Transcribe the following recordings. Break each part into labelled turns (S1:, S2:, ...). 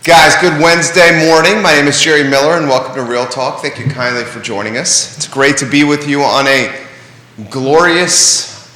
S1: Guys, good Wednesday morning. My name is Jerry Miller, and welcome to Real Talk. Thank you kindly for joining us. It's great to be with you on a glorious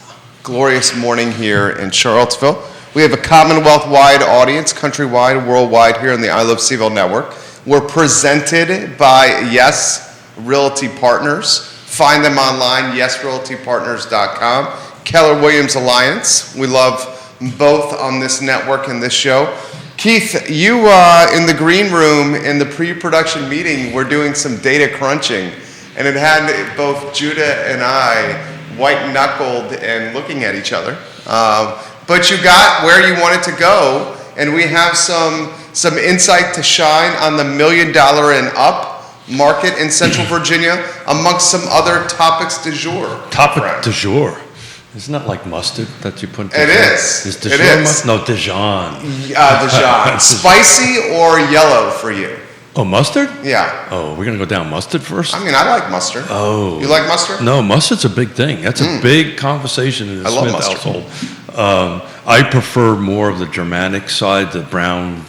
S1: morning here in Charlottesville. We have a Commonwealth-wide audience, countrywide, worldwide, here on the I Love CVille Network. We're presented by Yes Realty Partners. Find them online, yesrealtypartners.com. Keller Williams Alliance. We love both on this network and this show. Keith, you in the green room in the pre-production meeting were doing some data crunching, and it had both Judah and I white-knuckled and looking at each other. But you got where you wanted to go, and we have some insight to shine on the $1 million and up market in Central Virginia, amongst some other topics du jour.
S2: Topic du jour. Isn't that like mustard that you put?
S1: It is.
S2: Is Dijon mustard? No, Dijon.
S1: Dijon. Spicy or yellow for you?
S2: Oh, mustard?
S1: Yeah.
S2: Oh, we're gonna go down mustard first.
S1: I mean, I like mustard.
S2: Oh.
S1: You like mustard?
S2: No, mustard's a big thing. That's a big conversation in the Smith household. I prefer more of the Germanic side, the brown.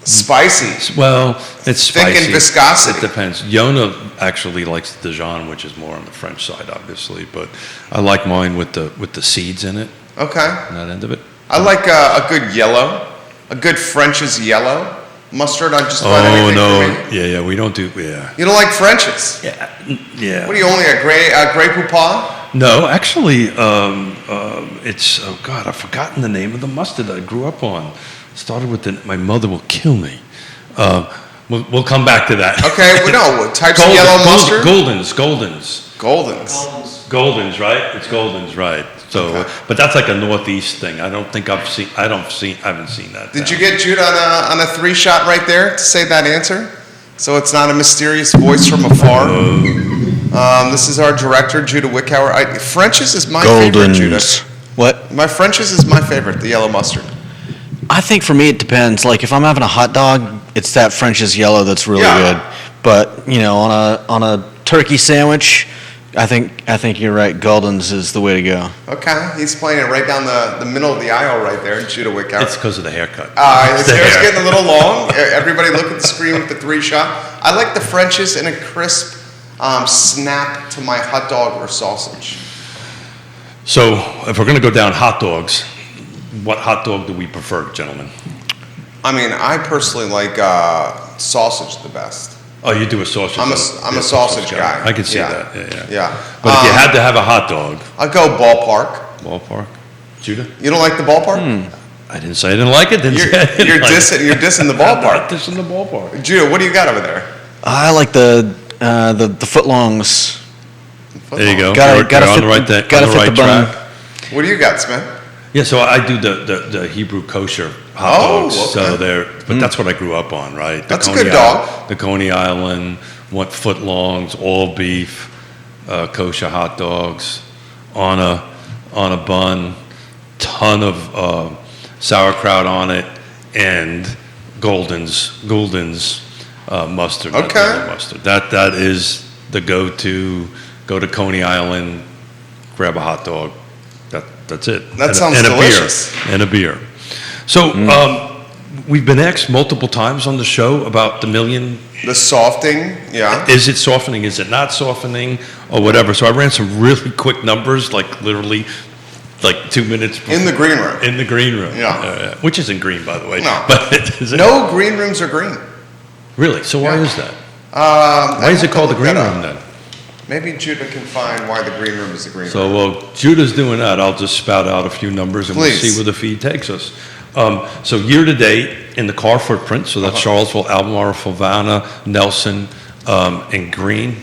S1: Spicy.
S2: Well, it's spicy.
S1: Thick and viscosity.
S2: It depends. Yonna actually likes Dijon, which is more on the French side, obviously, but I like mine with the seeds in it.
S1: Okay.
S2: On that end of it.
S1: I like a good yellow, a good French's yellow mustard on just about anything for me.
S2: Yeah, we don't do, yeah.
S1: You don't like French's?
S2: Yeah.
S1: What are you, only a Grey Poupon?
S2: No, actually, it's, oh God, I've forgotten the name of the mustard that I grew up on. Started with my mother will kill me. We'll come back to that.
S1: Okay, well, no, types of yellow mustard?
S2: Goldens, right? It's Goldens, right. So, okay. But that's like a Northeast thing. I haven't seen that.
S1: Did you get Jude on a 3-shot right there to say that answer? So it's not a mysterious voice from afar. This is our director, Judah Wickhauer. French's is my favorite, Judah.
S3: What?
S1: My French's is my favorite, the yellow mustard.
S3: I think for me it depends. Like if I'm having a hot dog, it's that French's yellow that's really good. But you know, on a turkey sandwich, I think you're right. Golden's is the way to go.
S1: Okay, he's playing it right down the middle of the aisle right there, Judah Wickhauer.
S2: It's because of the haircut.
S1: His hair's getting a little long. Everybody look at the screen with the 3-shot. I like the French's in a crisp snap to my hot dog or sausage.
S2: So if we're going to go down hot dogs, what hot dog do we prefer, gentlemen?
S1: I mean, I personally like sausage the best.
S2: Oh, you do a sausage?
S1: I'm a sausage guy.
S2: I can see that. Yeah. But if you had to have a hot dog,
S1: I'd go ballpark.
S2: Ballpark. Judah?
S1: You don't like the ballpark?
S2: I didn't say I didn't like it.
S1: You're dissing the ballpark.
S2: I'm not dissing the ballpark.
S1: Judah, what do you got over there?
S3: I like the footlongs.
S2: There you go.
S3: Gotta
S2: fit
S3: on the right
S2: track.
S1: What do you got, Smith?
S2: Yeah, so I do the Hebrew kosher hot dogs.
S1: Okay.
S2: But that's what I grew up on, right?
S1: That's a good dog.
S2: The Coney Island, footlongs, all beef, kosher hot dogs on a bun, ton of sauerkraut on it, and Golden's mustard.
S1: Okay.
S2: Mustard. That is the go-to. Go to Coney Island, grab a hot dog. That's it.
S1: That sounds delicious.
S2: And a beer. So we've been asked multiple times on the show about the million.
S1: The softening, yeah.
S2: Is it softening? Is it not softening? Or whatever. So I ran some really quick numbers, like literally 2 minutes.
S1: In the green room.
S2: In the green room.
S1: Yeah.
S2: Which isn't green, by the way.
S1: No.
S2: But
S1: no green rooms are green.
S2: Really? So why is that? Why is it called the green room then?
S1: Maybe Judah can find why the green room is the green room.
S2: So while Judah's doing that, I'll just spout out a few numbers and we'll see where the feed takes us. So year to date in the car footprint, so that's Charlottesville, Albemarle, Fluvanna, Nelson, and Greene.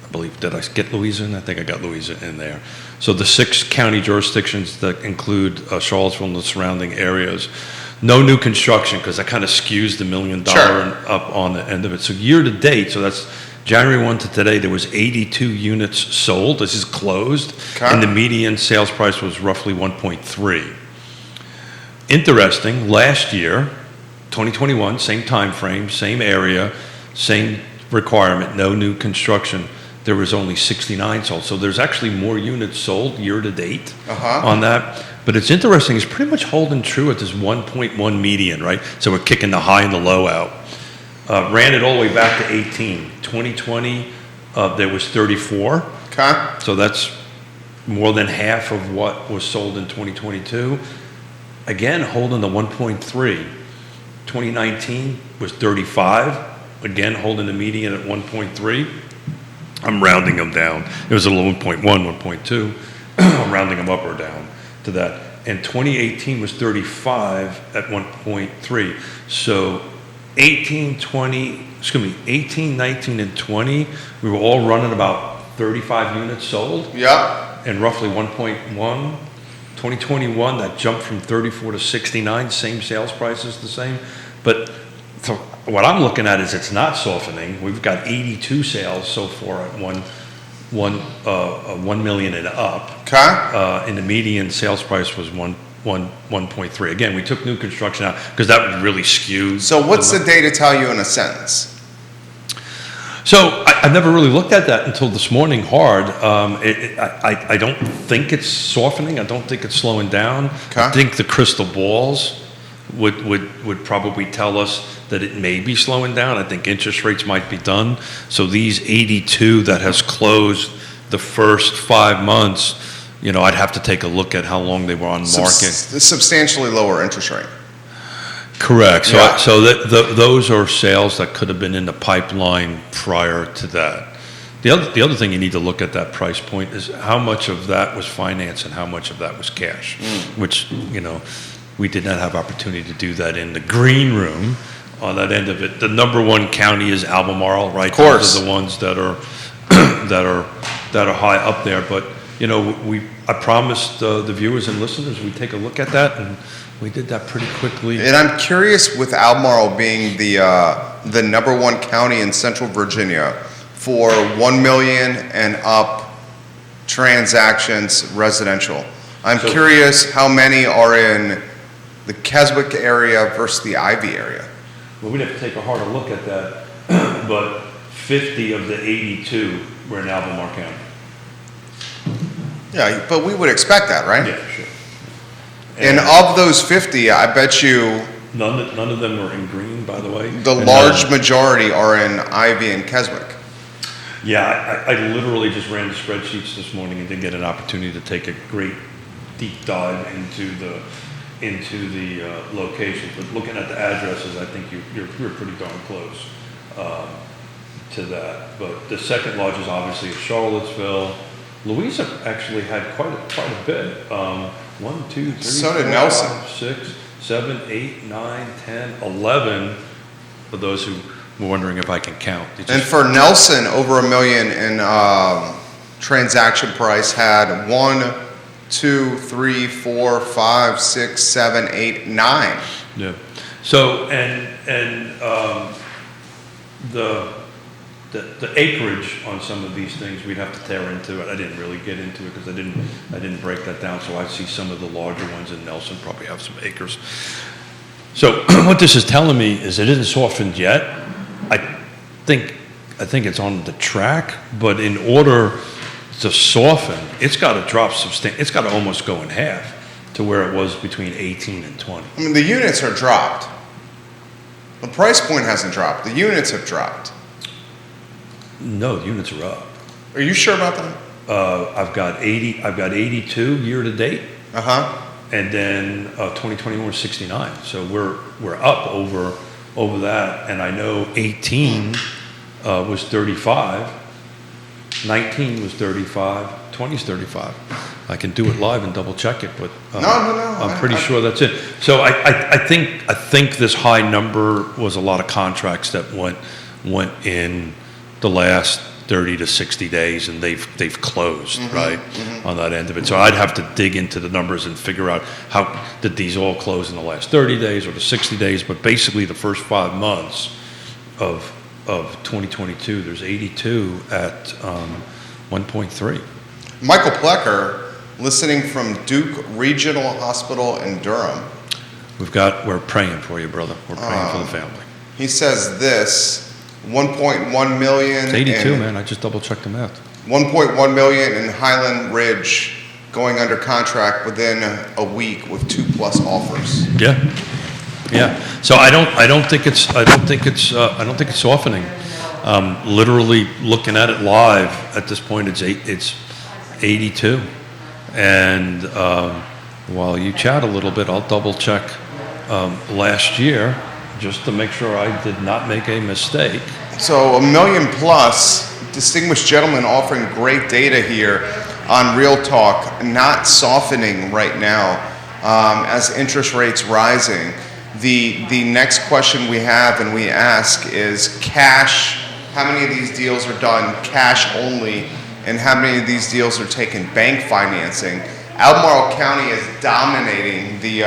S2: I believe, did I get Louisa in? I think I got Louisa in there. So the 6 county jurisdictions that include Charlottesville and the surrounding areas. No new construction because that kind of skews the $1 million and up on the end of it. So year to date, so that's January 1 to today, there was 82 units sold. This is closed. Okay. And the median sales price was roughly 1.3. Interesting, last year, 2021, same time frame, same area, same requirement, no new construction. there was only 69 sold. So there's actually more units sold year to date
S1: Uh-huh.
S2: on that. But it's interesting, it's pretty much holding true at this 1.1 median, right? So we're kicking the high and the low out. Ran it all the way back to 18. 2020, there was 34.
S1: Okay.
S2: So that's more than half of what was sold in 2022. Again, holding the 1.3. 2019 was 35. Again, holding the median at 1.3. I'm rounding them down. It was a 1.1, 1.2. I'm rounding them up or down to that. And 2018 was 35 at 1.3. So 18, 19, and 20, we were all running about 35 units sold.
S1: Yep.
S2: And roughly 1.1. 2021, that jumped from 34 to 69, same sales prices, the same. But so what I'm looking at is it's not softening. We've got 82 sales so far at 1 million and up.
S1: Okay.
S2: And the median sales price was 1.3. Again, we took new construction out because that would really skew.
S1: So what's the data tell you in a sentence?
S2: So I never really looked at that until this morning hard. I don't think it's softening. I don't think it's slowing down.
S1: Okay.
S2: I think the crystal balls would probably tell us that it may be slowing down. I think interest rates might be done. So these 82 that has closed the first 5 months, I'd have to take a look at how long they were on market.
S1: Substantially lower interest rate.
S2: Correct. So,
S1: Yeah.
S2: those are sales that could have been in the pipeline prior to that. The other thing you need to look at that price point is how much of that was finance and how much of that was cash, which, we did not have opportunity to do that in the green room on that end of it. The number one county is Albemarle, right?
S1: Of course.
S2: Those are the ones that are that are high up there. But I promised the viewers and listeners we'd take a look at that, and we did that pretty quickly.
S1: And I'm curious, with Albemarle being the number one county in Central Virginia for 1 million and up transactions residential. I'm curious how many are in the Keswick area versus the Ivy area.
S2: Well, we'd have to take a harder look at that, but 50 of the 82 were in Albemarle County.
S1: Yeah, but we would expect that, right?
S2: Yeah, sure.
S1: And of those 50, I bet you
S2: None of them were in green, by the way.
S1: the large majority are in Ivy and Keswick.
S2: Yeah, I literally just ran the spreadsheets this morning and didn't get an opportunity to take a great deep dive into the locations. But looking at the addresses, I think you're pretty darn close to that. But the second largest, obviously, is Charlottesville. Louisa actually had quite a bit. 1, 2, 3,
S1: So did
S2: 4,
S1: Nelson.
S2: 5, 6, 7, 8, 9, 10, 11. For those who were wondering if I can count.
S1: And for Nelson, over $1 million in transaction price had 1, 2, 3, 4, 5, 6, 7, 8, 9.
S2: Yeah. So and the acreage on some of these things we'd have to tear into it. I didn't really get into it because I didn't break that down. So I see some of the larger ones in Nelson probably have some acres. So what this is telling me is it isn't softened yet. I think it's on the track, but in order to soften, it's got to drop substantially. It's got to almost go in half to where it was between 18 and 20.
S1: I mean, the units are dropped. The price point hasn't dropped. The units have dropped.
S2: No, the units are up.
S1: Are you sure about that?
S2: I've got 82 year to date,
S1: Uh-huh.
S2: and then 2021 was 69. So we're up over that, and I know 18 was 35, 19 was 35, 20 is 35. I can do it live and double check it, but
S1: No.
S2: I'm pretty sure that's it. So I think this high number was a lot of contracts that went in the last 30 to 60 days, and they've closed, right, on that end of it. So I'd have to dig into the numbers and figure out how did these all close in the last 30 days or the 60 days. But basically, the first 5 months of 2022, there's 82 at 1.3.
S1: Michael Plecker, listening from Duke Regional Hospital in Durham.
S2: We're praying for you, brother. We're praying for the family.
S1: He says this, 1.1 million.
S2: It's 82,
S1: in
S2: man. I just double checked the math.
S1: 1.1 million in Highland Ridge going under contract within a week with 2+ offers.
S2: Yeah, yeah. So I don't think it's softening. Literally looking at it live at this point, it's 82. And while you chat a little bit, I'll double check last year just to make sure I did not make a mistake.
S1: So $1 million plus, distinguished gentleman offering great data here on Real Talk, not softening right now as interest rates rising. The next question we have and we ask is cash. How many of these deals are done cash only, and how many of these deals are taking bank financing? Albemarle County is dominating the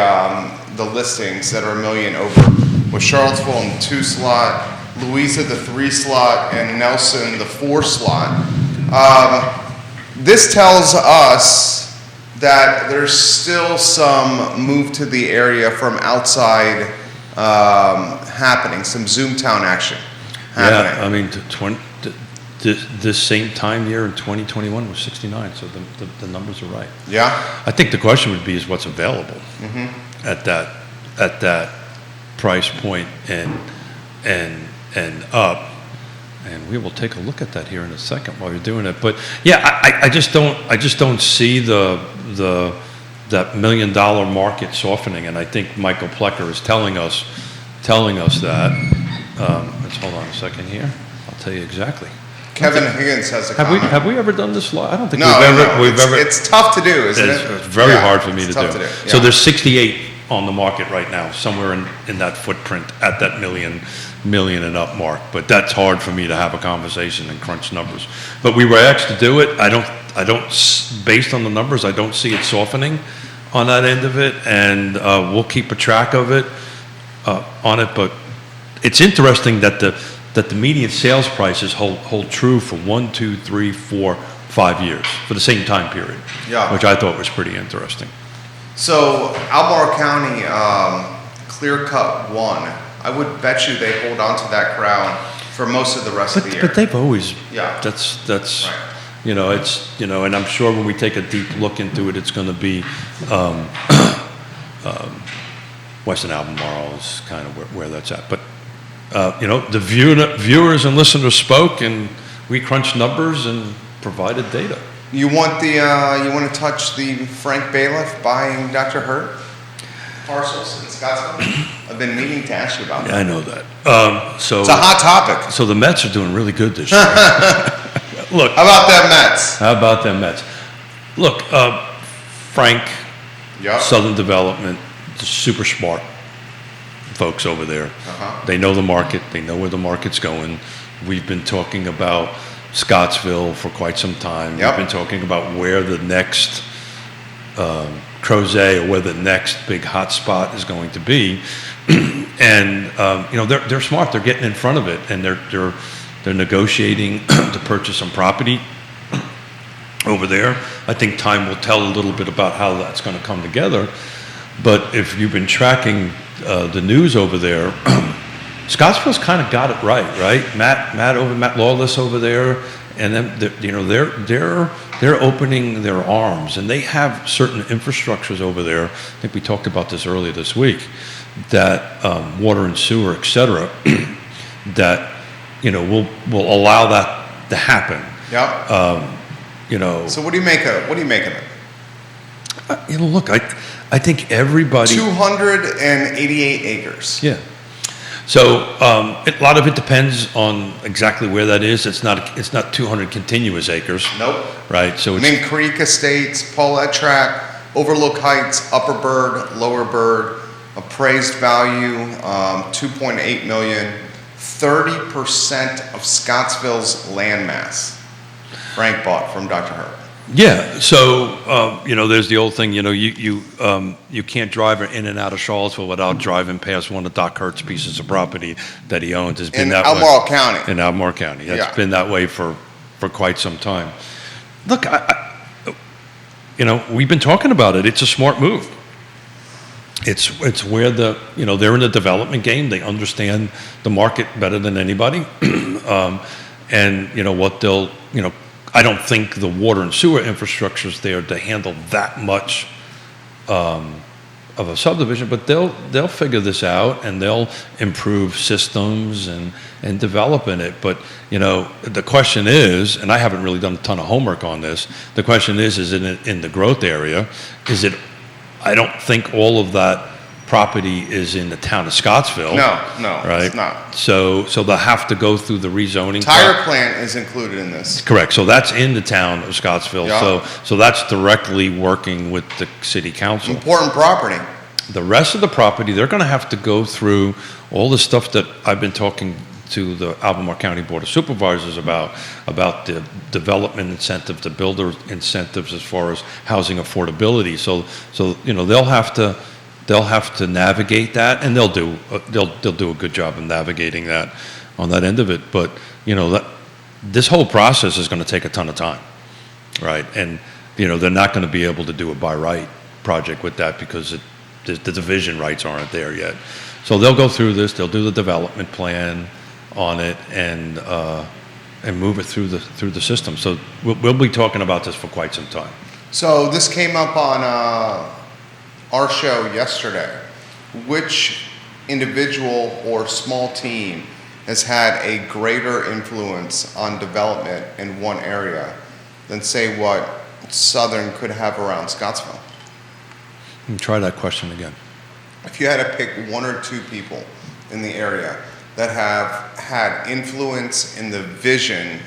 S1: listings that are $1 million over, with Charlottesville in the 2 slot, Louisa the 3 slot, and Nelson the 4 slot. This tells us that there's still some move to the area from outside happening, some Zoomtown action happening.
S2: Yeah, I mean, this same time year in 2021 was 69, so the numbers are right.
S1: Yeah.
S2: I think the question would be is what's available at that price point and up, and we will take a look at that here in a second while you're doing it. But yeah, I just don't see that $1 million market softening, and I think Michael Plecker is telling us that. Let's hold on a second here. I'll tell you exactly.
S1: Kevin Higgins has a comment.
S2: Have we ever done this live? I don't think
S1: we've ever. It's tough to do, isn't it?
S2: It's very hard for me to do.
S1: Yeah.
S2: So there's 68 on the market right now, somewhere in that footprint at that million and up mark. But that's hard for me to have a conversation and crunch numbers. But we were asked to do it. I don't. Based on the numbers, I don't see it softening on that end of it, and we'll keep a track of it on it. But it's interesting that the median sales prices hold true for 1, 2, 3, 4, 5 years for the same time period.
S1: Yeah.
S2: Which I thought was pretty interesting.
S1: So Albemarle County, clear cut 1. I would bet you they hold on to that crown for most of the rest of the year.
S2: But they've always.
S1: Yeah.
S2: That's.
S1: Right.
S2: And I'm sure when we take a deep look into it, it's going to be Western Albemarle is kind of where that's at. But the viewers and listeners spoke, and we crunched numbers and provided data.
S1: You want to touch the Frank Bailiff buying Dr. Hurt parcels in Scottsville? I've been meaning to ask you about that.
S2: Yeah, I know that. So
S1: it's a hot topic.
S2: So the Mets are doing really good this year. Look.
S1: How about them Mets?
S2: Look, Frank,
S1: yep.
S2: Southern Development, super smart folks over there.
S1: Uh-huh.
S2: They know the market. They know where the market's going. We've been talking about Scottsville for quite some time.
S1: Yep.
S2: We've been talking about where the next Crozet or where the next big hot spot is going to be. And they're smart. They're getting in front of it, and they're negotiating to purchase some property over there. I think time will tell a little bit about how that's going to come together. But if you've been tracking the news over there, Scottsville's kind of got it right? Matt Lawless over there, and then they're opening their arms, and they have certain infrastructures over there. I think we talked about this earlier this week, that water and sewer, et cetera, that will allow that to happen.
S1: Yep. So what do you make of it?
S2: Look, I think everybody.
S1: 288 acres.
S2: Yeah. So a lot of it depends on exactly where that is. It's not 200 continuous acres.
S1: Nope.
S2: Right. So it's
S1: Mink Creek Estates, Paulette Tract, Overlook Heights, Upper Bird, Lower Bird, appraised value 2.8 million, 30% of Scottsville's landmass. Frank bought from Dr. Hurt.
S2: Yeah, so there's the old thing. You can't drive in and out of Charlottesville without driving past one of Doc Hurt's pieces of property that he owns. It's been
S1: in
S2: that
S1: Albemarle
S2: way.
S1: County.
S2: In Albemarle County, that's been that way for quite some time. Look, we've been talking about it. It's a smart move. It's where they're in the development game. They understand the market better than anybody, and what they'll I don't think the water and sewer infrastructure is there to handle that much of a subdivision, but they'll figure this out and they'll improve systems and develop in it. But the question is, and I haven't really done a ton of homework on this. The question is it in the growth area? Is it? I don't think all of that property is in the town of Scottsville.
S1: No,
S2: right?
S1: It's not.
S2: So they'll have to go through the rezoning.
S1: Tire plant is included in this.
S2: Correct. So that's in the town of Scottsville.
S1: Yeah.
S2: So that's directly working with the city council.
S1: Important property.
S2: The rest of the property, they're going to have to go through all the stuff that I've been talking to the Albemarle County Board of Supervisors about the development incentive, the builder incentives as far as housing affordability. So they'll have to navigate that, and they'll do a good job of navigating that on that end of it. But this whole process is going to take a ton of time, right? And they're not going to be able to do a by right project with that because the division rights aren't there yet. So they'll go through this. They'll do the development plan on it and move it through the system. So we'll be talking about this for quite some time.
S1: So this came up on our show yesterday. Which individual or small team has had a greater influence on development in one area than, say, what Southern could have around Scottsville?
S2: Try that question again.
S1: If you had to pick one or two people in the area that have had influence in the vision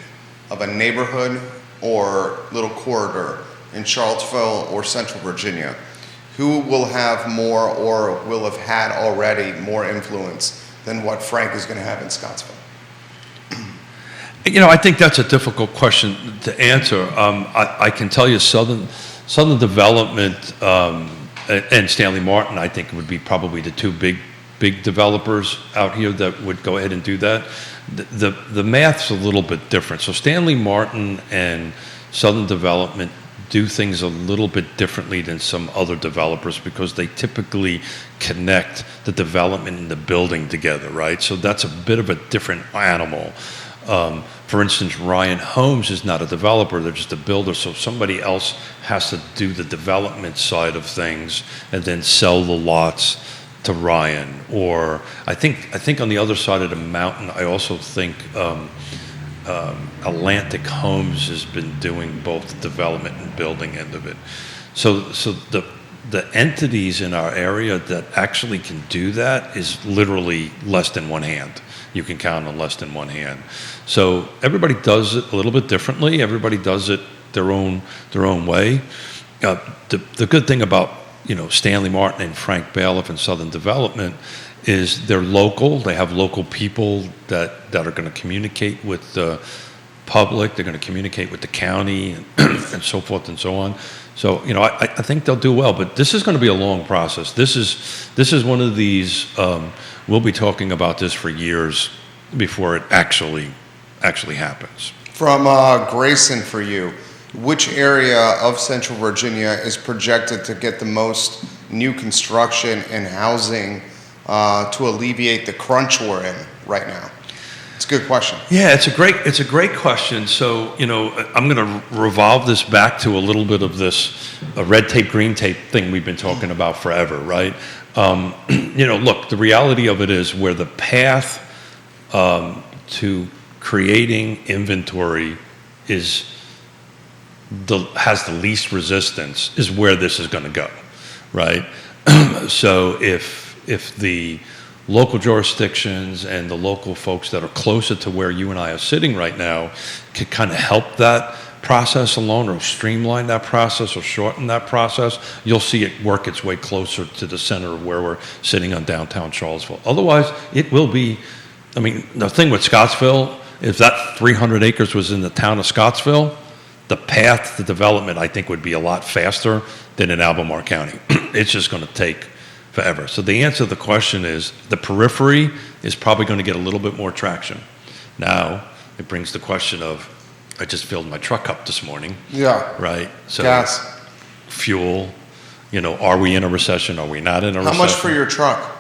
S1: of a neighborhood or little corridor in Charlottesville or Central Virginia, who will have more or will have had already more influence than what Frank is going to have in Scottsville?
S2: I think that's a difficult question to answer. I can tell you Southern Development and Stanley Martin, I think, would be probably the two big developers out here that would go ahead and do that. The math's a little bit different. So Stanley Martin and Southern Development do things a little bit differently than some other developers because they typically connect the development and the building together, right? So that's a bit of a different animal. For instance, Ryan Homes is not a developer, they're just a builder, so somebody else has to do the development side of things and then sell the lots to Ryan. Or I think on the other side of the mountain, I also think Atlantic Homes has been doing both the development and building end of it. So the entities in our area that actually can do that is literally less than one hand. You can count on less than one hand. So everybody does it a little bit differently. Everybody does it their own way. The good thing about Stanley Martin and Frank Bailiff and Southern Development is they're local. They have local people that are going to communicate with the public. They're going to communicate with the county and so forth and so on. So I think they'll do well. But this is going to be a long process. This is one of these. We'll be talking about this for years before it actually happens.
S1: From Grayson, for you, which area of Central Virginia is projected to get the most new construction and housing to alleviate the crunch we're in right now? It's a good question.
S2: Yeah, it's a great question. So I'm going to revolve this back to a little bit of this red tape, green tape thing we've been talking about forever, right? Look, the reality of it is where the path to creating inventory has the least resistance is where this is going to go, right? So if the local jurisdictions and the local folks that are closer to where you and I are sitting right now could kind of help that process along or streamline that process or shorten that process, you'll see it work its way closer to the center of where we're sitting on downtown Charlottesville. Otherwise, it will be, the thing with Scottsville, if that 300 acres was in the town of Scottsville, the path to development, I think, would be a lot faster than in Albemarle County. It's just going to take forever. So the answer to the question is the periphery is probably going to get a little bit more traction. Now, it brings the question of, I just filled my truck up this morning. Yeah. Right? So
S1: gas.
S2: Fuel. Are we in a recession? Are we not in a recession?
S1: How much for your truck?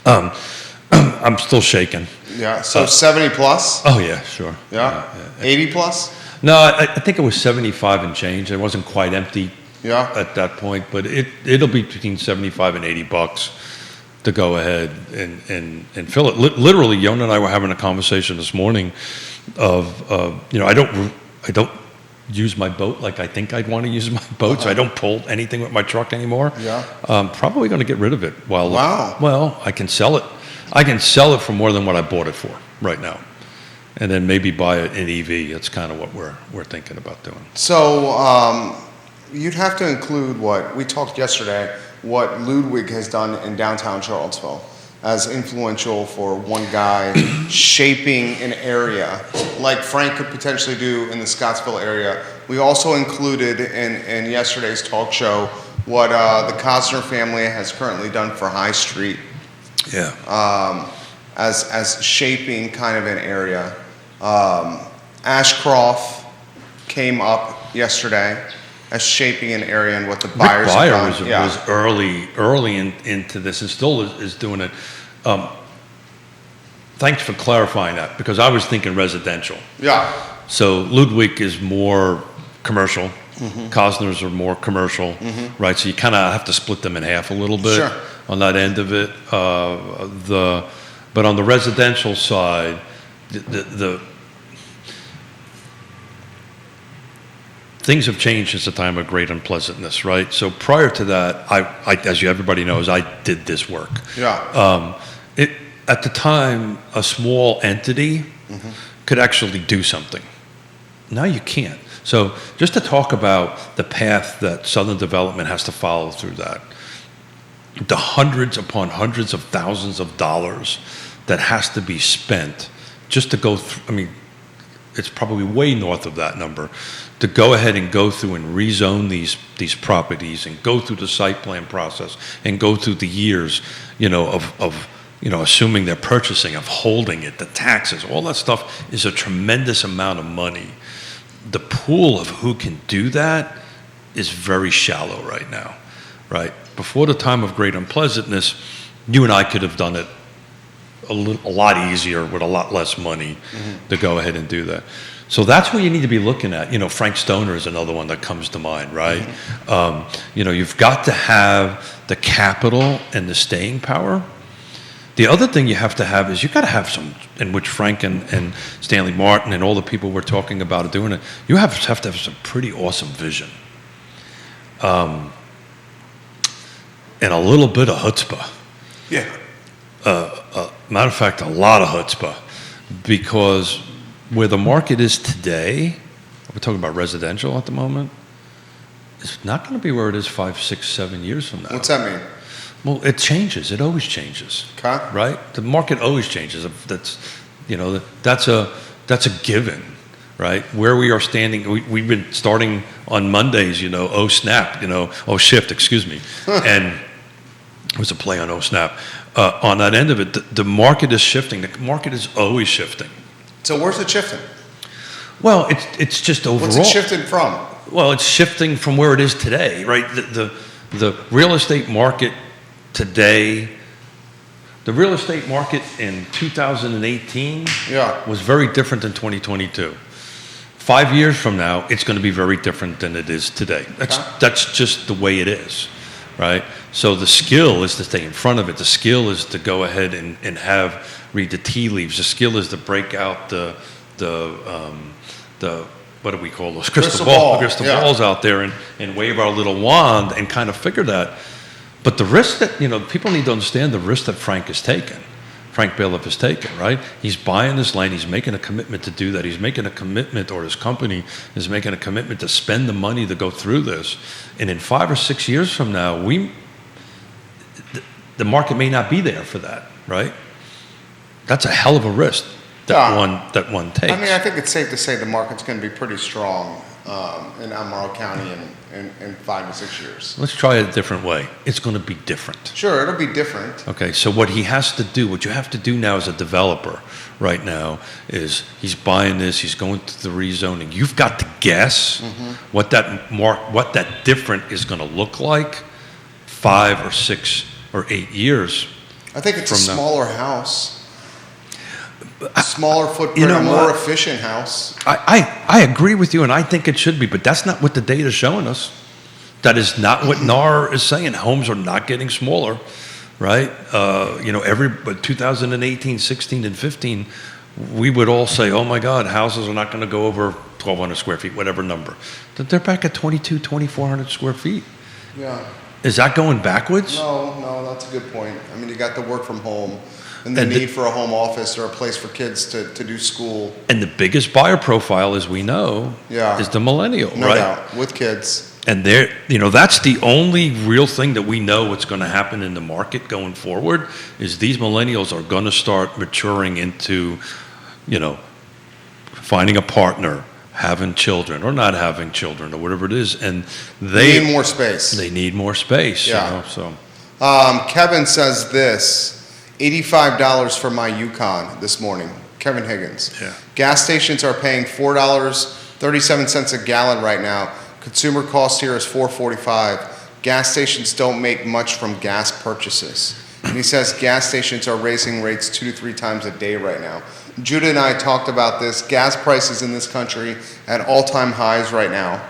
S2: I'm still shaking.
S1: Yeah. So 70 plus?
S2: Oh, yeah, sure.
S1: Yeah. 80 plus?
S2: No, I think it was 75 and change. It wasn't quite empty
S1: Yeah.
S2: at that point, but it'll be between 75 and $80 to go ahead and fill it. Literally, Yonna and I were having a conversation this morning of, I don't use my boat like I think I'd want to use my boat, so I don't pull anything with my truck anymore.
S1: Yeah.
S2: Probably going to get rid of it.
S1: Wow.
S2: Well, I can sell it. I can sell it for more than what I bought it for right now, and then maybe buy an EV. That's kind of what we're thinking about doing.
S1: So you'd have to include what we talked yesterday, what Ludwig has done in downtown Charlottesville as influential for one guy shaping an area like Frank could potentially do in the Scottsville area. We also included in yesterday's talk show what the Cosner family has currently done for High Street.
S2: Yeah.
S1: As shaping kind of an area. Ashcroft came up yesterday as shaping an area and what the buyers
S2: Rick
S1: have
S2: Byer
S1: done.
S2: was early into this and still is doing it. Thanks for clarifying that, because I was thinking residential.
S1: Yeah.
S2: So Ludwig is more commercial. Cosner's are more commercial, right? So you kind of have to split them in half a little bit
S1: Sure.
S2: on that end of it. But on the residential side, the things have changed since the time of great unpleasantness, right? So prior to that, I as everybody knows, I did this work.
S1: Yeah.
S2: At the time, a small entity could actually do something. Now you can't. So just to talk about the path that Southern Development has to follow through that, the hundreds upon hundreds of thousands of dollars that has to be spent just to go through, I mean, it's probably way north of that number, to go ahead and go through and rezone these properties and go through the site plan process and go through the years, of assuming they're purchasing, of holding it, the taxes, all that stuff is a tremendous amount of money. The pool of who can do that is very shallow right now, right? Before the time of great unpleasantness, you and I could have done it a lot easier with a lot less money to go ahead and do that. So that's what you need to be looking at. Frank Stoner is another one that comes to mind, right? You've got to have the capital and the staying power. The other thing you have to have is you've got to have some, in which Frank and Stanley Martin and all the people we're talking about are doing it, you have to have some pretty awesome vision. And a little bit of chutzpah.
S1: Yeah.
S2: Matter of fact, a lot of chutzpah. Because where the market is today, we're talking about residential at the moment, it's not going to be where it is 5, 6, 7 years from now.
S1: What's that mean?
S2: Well, it changes. It always changes.
S1: Okay.
S2: Right? The market always changes. That's a given, right? Where we are standing, we've been starting on Mondays, oh snap, shift, excuse me. And it was a play on oh snap. On that end of it, the market is shifting. The market is always shifting.
S1: So where's it shifting?
S2: Well, it's just overall.
S1: What's it shifting from?
S2: Well, it's shifting from where it is today, right? The real estate market today, the real estate market in 2018 was very different than 2022. 5 years from now, it's going to be very different than it is today. That's just the way it is, right? So the skill is to stay in front of it. The skill is to go ahead and read the tea leaves. The skill is to break out the what do we call those crystal balls out there and wave our little wand and kind of figure that. But the risk that, people need to understand the risk that Frank Bailiff has taken, right? He's buying this land. He's making a commitment to do that. He's making a commitment, or his company is making a commitment to spend the money to go through this. And in 5 or 6 years from now, the market may not be there for that, right? That's a hell of a risk that one takes.
S1: I mean, I think it's safe to say the market's going to be pretty strong in Albemarle County in 5 to 6 years.
S2: Let's try it a different way. It's going to be different.
S1: Sure, it'll be different.
S2: Okay, so what you have to do now as a developer right now is he's buying this, he's going through the rezoning. You've got to guess what that different is going to look like 5 or 6 or 8 years.
S1: I think it's a smaller house. smaller footprint,
S2: You know
S1: a more
S2: what?
S1: efficient house.
S2: I agree with you, and I think it should be, but that's not what the data is showing us. That is not what NAR is saying. Homes are not getting smaller, right? But 2018, 16, and 15, we would all say, oh my God, houses are not going to go over 1,200 square feet, whatever number. But they're back at 2,400 square feet.
S1: Yeah.
S2: Is that going backwards?
S1: No, that's a good point. I mean, you got the work from home and the need for a home office or a place for kids to do school.
S2: And the biggest buyer profile, as we know, is the millennial,
S1: no
S2: right?
S1: doubt, with kids.
S2: And that's the only real thing that we know what's going to happen in the market going forward is these millennials are going to start maturing into, finding a partner, having children or not having children or whatever it is, and they
S1: need more space.
S2: They need more space.
S1: Yeah.
S2: So.
S1: Kevin says this: $85 for my Yukon this morning. Kevin Higgins.
S2: Yeah.
S1: Gas stations are paying $4.37 a gallon right now. Consumer cost here is $4.45. Gas stations don't make much from gas purchases. And he says gas stations are raising rates 2 to 3 times a day right now. Judah and I talked about this. Gas prices in this country at all-time highs right now,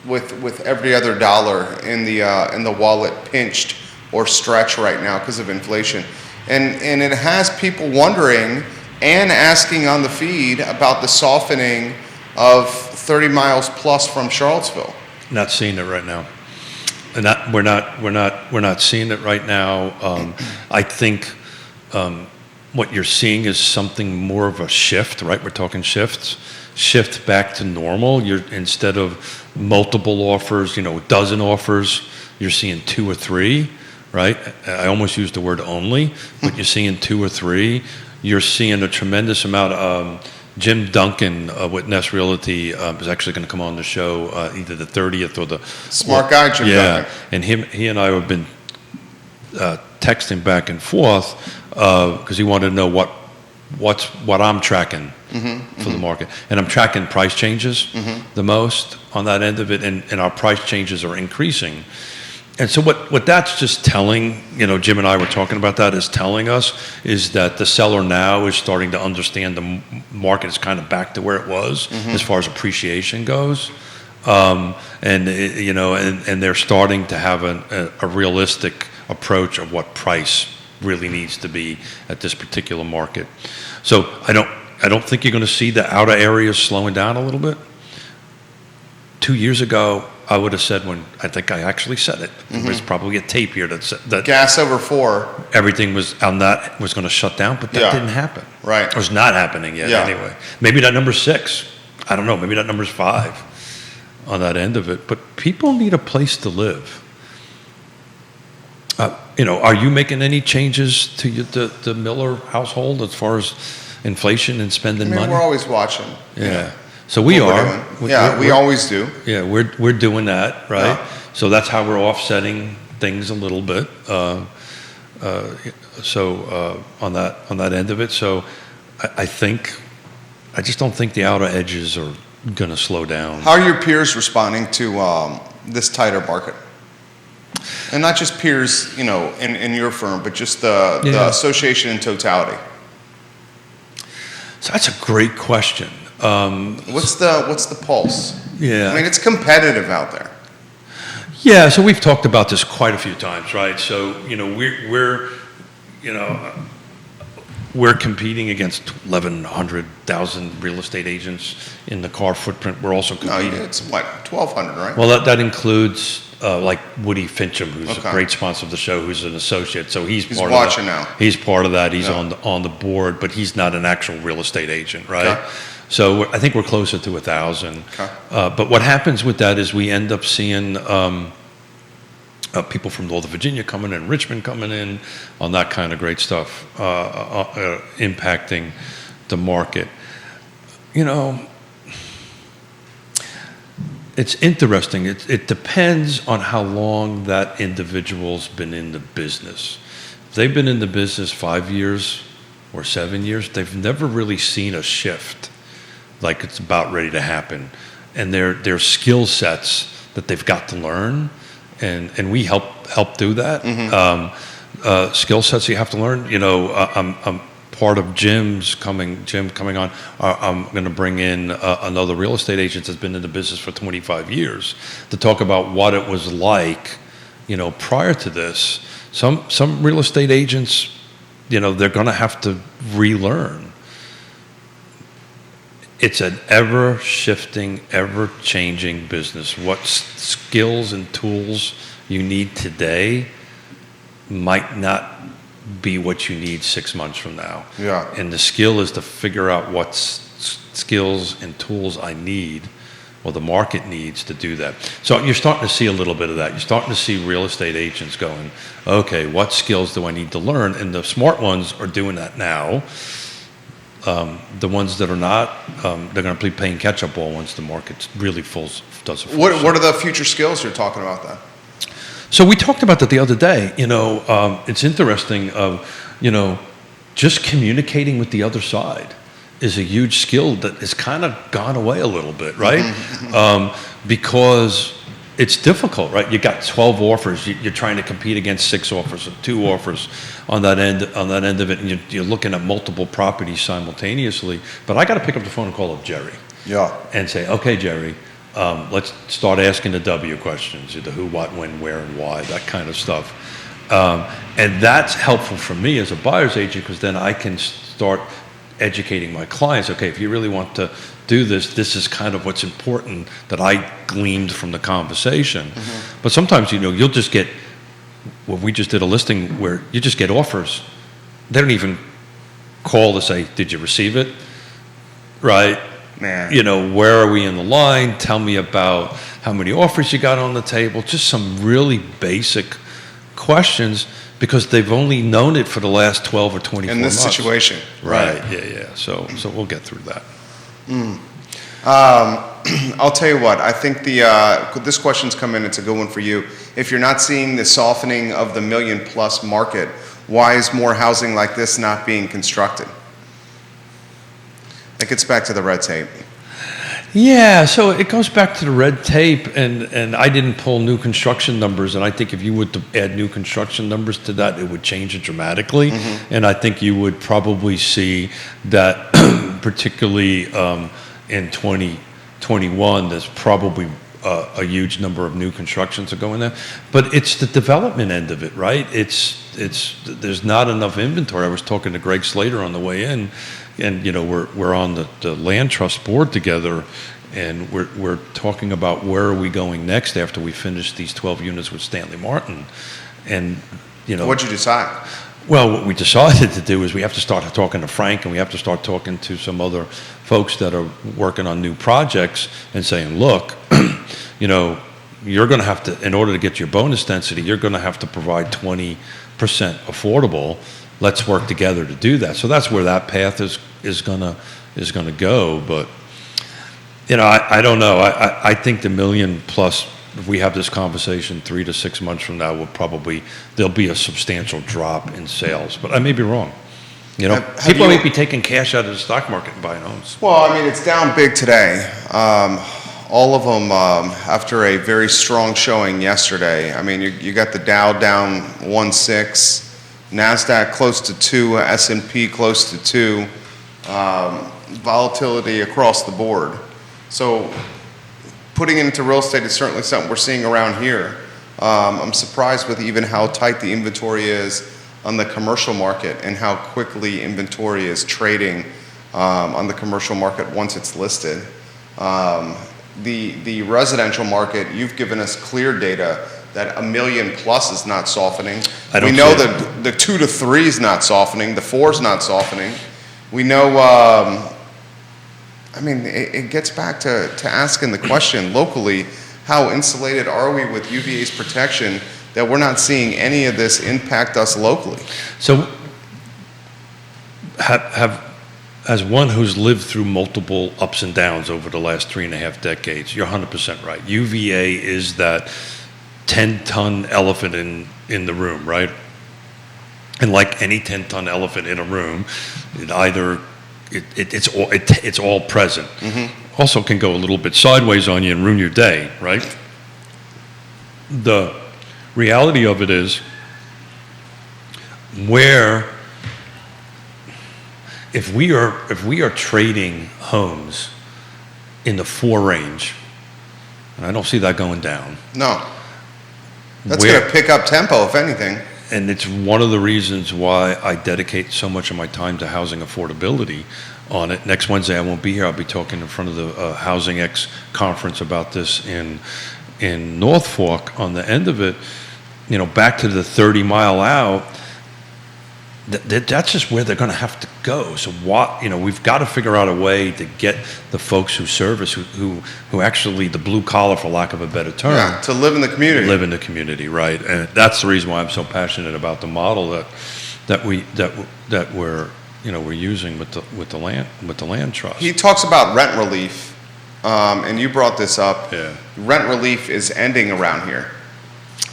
S1: with every other dollar in the wallet pinched or stretched right now because of inflation. And it has people wondering and asking on the feed about the softening of 30 miles plus from Charlottesville.
S2: Not seeing it right now. And we're not seeing it right now. I think what you're seeing is something more of a shift, right? We're talking shift back to normal. Instead of multiple offers, a dozen offers, you're seeing 2 or 3, right? I almost used the word only, but you're seeing 2 or 3. You're seeing a tremendous amount of Jim Duncan with Nest Realty is actually going to come on the show either the 30th or the...
S1: Smart guy, Jim Duncan.
S2: And he and I have been texting back and forth because he wanted to know what I'm tracking for the market. And I'm tracking price changes the most on that end of it, and our price changes are increasing. And so what that's just telling, Jim and I were talking about that, is telling us is that the seller now is starting to understand the market is kind of back to where it was as far as appreciation goes. And they're starting to have a realistic approach of what price really needs to be at this particular market. So I don't think you're going to see the outer areas slowing down a little bit. 2 years ago, I would have said, when I think I actually said it, there's probably a tape here that said that
S1: gas over 4.
S2: everything was on that was going to shut down, but that didn't happen.
S1: Right.
S2: It was not happening yet anyway. Maybe that number's 6. I don't know. Maybe that number's 5 on that end of it. But people need a place to live. Are you making any changes to the Miller household as far as inflation and spending money?
S1: We're always watching.
S2: Yeah. So we are.
S1: We always do.
S2: Yeah, we're doing that, right?
S1: Yeah.
S2: So that's how we're offsetting things a little bit. On that end of it, so I just don't think the outer edges are going to slow down.
S1: How are your peers responding to this tighter market? And not just peers, in your firm, but just the association in totality.
S2: So that's a great question.
S1: What's the pulse?
S2: Yeah.
S1: It's competitive out there.
S2: Yeah, so we've talked about this quite a few times, right? So, we're competing against 1,100,000 real estate agents in the car footprint. We're also competing.
S1: No, it's 1,200, right?
S2: Well, that includes like Woody Fincham, who's a great sponsor of the show, who's an associate. So he's part
S1: watching
S2: of that.
S1: now.
S2: He's part of that. He's on the board, but he's not an actual real estate agent, right?
S1: Okay.
S2: So I think we're closer to 1,000.
S1: Okay.
S2: But what happens with that is we end up seeing people from Northern Virginia coming in, Richmond coming in, on that kind of great stuff, impacting the market. It's interesting. It depends on how long that individual's been in the business. If they've been in the business 5 years or 7 years, they've never really seen a shift like it's about ready to happen. And their skill sets that they've got to learn, and we help do that. Skill sets you have to learn. part of Jim coming on, I'm going to bring in another real estate agent that's been in the business for 25 years to talk about what it was like, prior to this. Some real estate agents, they're going to have to relearn. It's an ever-shifting, ever-changing business. What skills and tools you need today might not be what you need 6 months from now.
S1: Yeah.
S2: And the skill is to figure out what skills and tools I need, or the market needs to do that. So you're starting to see a little bit of that. You're starting to see real estate agents going, okay, what skills do I need to learn? And the smart ones are doing that now. The ones that are not, they're going to be playing catch-up ball once the market really does a full
S1: What are the future skills you're talking about then?
S2: So we talked about that the other day. It's interesting. Just communicating with the other side is a huge skill that has kind of gone away a little bit, right? Because it's difficult, right? You got 12 offers. You're trying to compete against 6 offers or 2 offers on that end of it, and you're looking at multiple properties simultaneously. But I got to pick up the phone and call up Jerry.
S1: Yeah.
S2: And say, okay, Jerry, let's start asking the W questions, the who, what, when, where, and why, that kind of stuff. And that's helpful for me as a buyer's agent, because then I can start educating my clients. Okay, if you really want to do this, this is kind of what's important that I gleaned from the conversation. But sometimes, you'll just get, we just did a listing where you just get offers. They don't even call to say, did you receive it? Right?
S1: Man.
S2: Where are we in the line? Tell me about how many offers you got on the table. Just some really basic questions, because they've only known it for the last 12 or 24 months.
S1: In this situation.
S2: Right. Yeah. So we'll get through that.
S1: I'll tell you what, I think this question's come in, it's a good one for you. If you're not seeing the softening of the $1 million+ market, why is more housing like this not being constructed? That gets back to the red tape.
S2: Yeah, so it goes back to the red tape, and I didn't pull new construction numbers, and I think if you would add new construction numbers to that, it would change it dramatically. And I think you would probably see that, particularly in 2021, there's probably a huge number of new constructions are going there. But it's the development end of it, right? There's not enough inventory. I was talking to Greg Slater on the way in, and we're on the land trust board together, and we're talking about where are we going next after we finish these 12 units with Stanley Martin. And
S1: What'd you decide?
S2: Well, what we decided to do is we have to start talking to Frank, and we have to start talking to some other folks that are working on new projects and saying, look, you're going to have to, in order to get your bonus density, you're going to have to provide 20% affordable. Let's work together to do that. So that's where that path is going to go. But I don't know. I think the $1 million+, if we have this conversation 3 to 6 months from now, there'll be a substantial drop in sales. But I may be wrong. People may be taking cash out of the stock market and buying homes.
S1: Well, it's down big today. All of them after a very strong showing yesterday. You got the Dow down 1.6, NASDAQ close to 2, S&P close to 2, volatility across the board. So putting it into real estate is certainly something we're seeing around here. I'm surprised with even how tight the inventory is on the commercial market and how quickly inventory is trading on the commercial market once it's listed. The residential market, you've given us clear data that $1 million+ is not softening. We know that the 2 to 3 is not softening, the 4 is not softening. We know, it gets back to asking the question locally, how insulated are we with UVA's protection that we're not seeing any of this impact us locally?
S2: So as one who's lived through multiple ups and downs over the last 3.5 decades, you're 100% right. UVA is that 10-ton elephant in the room, right? And like any 10-ton elephant in a room, it's all present. Also can go a little bit sideways on you and ruin your day, right? The reality of it is where if we are trading homes in the 4 range, and I don't see that going down.
S1: No. That's going to pick up tempo, if anything.
S2: And it's one of the reasons why I dedicate so much of my time to housing affordability on it. Next Wednesday I won't be here. I'll be talking in front of the Housing X conference about this in Norfolk. On the end of it, back to the 30 mile out, that's just where they're going to have to go. So we've got to figure out a way to get the folks who service, who actually the blue collar, for lack of a better term,
S1: to live in the community.
S2: Live in the community, right? And that's the reason why I'm so passionate about the model that we're using with the land trust.
S1: He talks about rent relief, and you brought this up.
S2: Yeah.
S1: Rent relief is ending around here.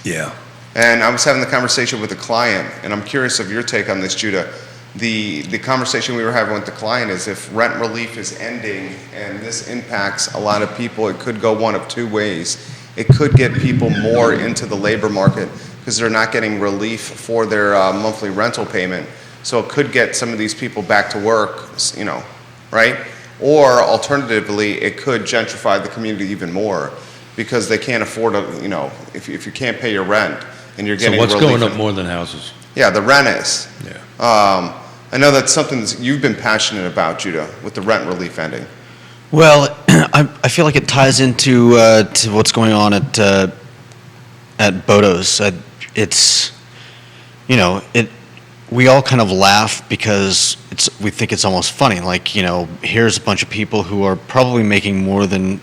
S2: Yeah.
S1: And I was having the conversation with a client, and I'm curious of your take on this, Judah. The conversation we were having with the client is, if rent relief is ending and this impacts a lot of people, it could go one of 2 ways. It could get people more into the labor market because they're not getting relief for their monthly rental payment. So it could get some of these people back to work, right? Or alternatively, it could gentrify the community even more because they can't afford if you can't pay your rent and you're getting
S2: relief. So what's going up
S1: in,
S2: more than houses?
S1: Yeah, the rent is.
S2: Yeah.
S1: I know that's something that you've been passionate about, Judah, with the rent relief ending.
S3: Well, I feel like it ties into to what's going on at Bodo's. It's we all kind of laugh because we think it's almost funny. Like, here's a bunch of people who are probably making more than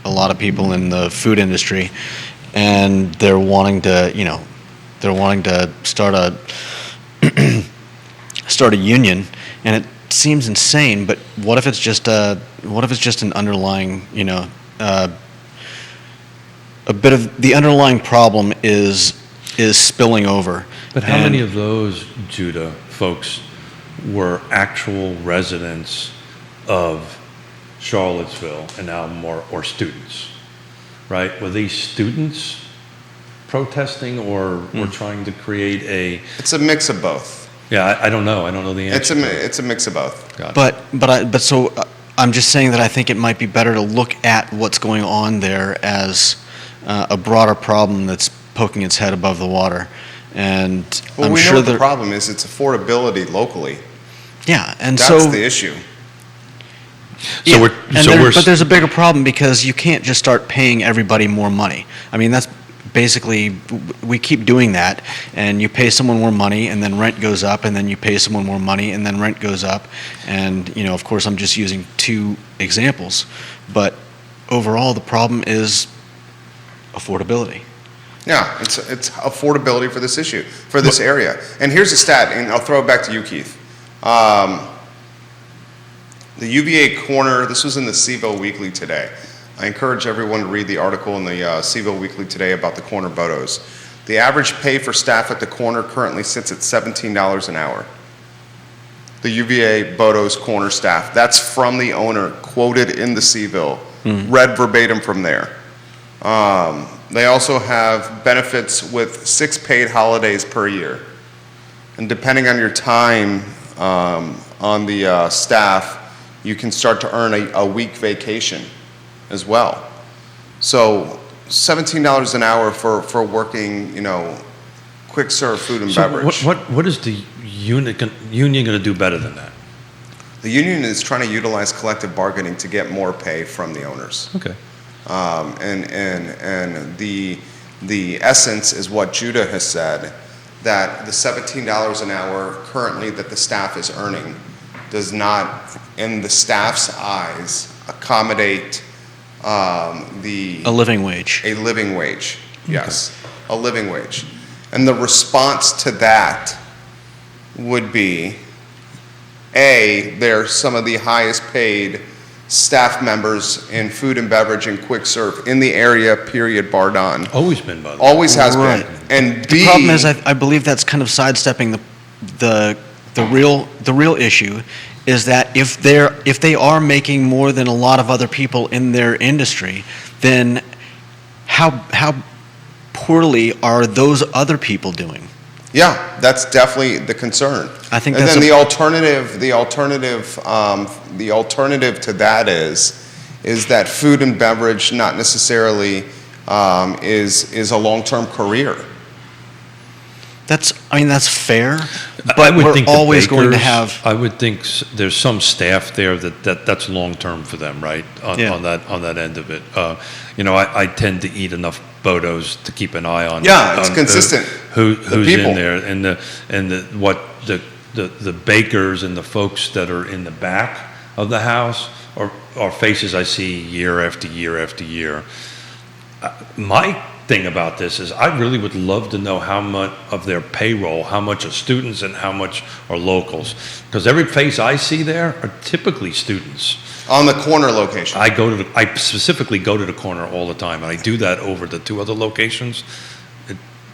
S3: a lot of people in the food industry, and they're wanting to start a union, and it seems insane. But what if it's just an underlying, a bit of the underlying problem is spilling over.
S2: But how many of those, Judah, folks were actual residents of Charlottesville and Albemarle, or students, right? Were these students protesting or were trying to create a...
S1: It's a mix of both.
S2: Yeah, I don't know. I don't know the answer.
S1: It's a mix of both.
S2: Got it.
S3: But so I'm just saying that I think it might be better to look at what's going on there as a broader problem that's poking its head above the water. And
S1: well,
S3: I'm
S1: we
S3: sure
S1: know what the problem is. It's affordability locally.
S3: Yeah, and
S1: that's the issue.
S3: But there's a bigger problem because you can't just start paying everybody more money. I mean, that's basically, we keep doing that, and you pay someone more money, and then rent goes up, and then you pay someone more money, and then rent goes up. And, of course, I'm just using 2 examples. But overall, the problem is affordability.
S1: Yeah, it's affordability for this issue, for this area. And here's a stat, and I'll throw it back to you, Keith. The UVA corner, this was in the CVille Weekly today. I encourage everyone to read the article in the CVille Weekly today about the corner Bodos. The average pay for staff at the corner currently sits at $17 an hour. The UVA Bodos corner staff. That's from the owner, quoted in the CVille, read verbatim from there. They also have benefits with 6 paid holidays per year. And depending on your time on the staff, you can start to earn a week vacation as well. So $17 an hour for working, quick serve food and beverage.
S2: What is the union going to do better than that?
S1: The union is trying to utilize collective bargaining to get more pay from the owners.
S2: Okay.
S1: And the essence is what Judah has said, that the $17 an hour currently that the staff is earning does not, in the staff's eyes, accommodate
S3: a living wage.
S1: A living wage, yes, a living wage. And the response to that would be, they're some of the highest paid staff members in food and beverage and quick serve in the area, period, bar none.
S2: Always been, by the way.
S1: Always has been. And
S3: the problem is, I believe that's kind of sidestepping the real issue, is that if they are making more than a lot of other people in their industry, then how poorly are those other people doing?
S1: Yeah, that's definitely the concern.
S3: I think
S1: and
S3: that's
S1: then the alternative to that is that food and beverage not necessarily is a long-term career.
S3: That's fair,
S2: I
S3: but
S2: would
S3: we're
S2: think the
S3: always going to
S2: bakers-
S3: have.
S2: I would think there's some staff there that's long-term for them, right? On that end of it. I tend to eat enough Bodos to keep an eye on.
S1: Yeah, it's
S2: on
S1: consistent.
S2: Who's
S1: people.
S2: in there, and the bakers and the folks that are in the back of the house are faces I see year after year after year. My thing about this is I really would love to know how much of their payroll, how much are students and how much are locals. Because every face I see there are typically students.
S1: On the corner location.
S2: I specifically go to the corner all the time, and I do that over the two other locations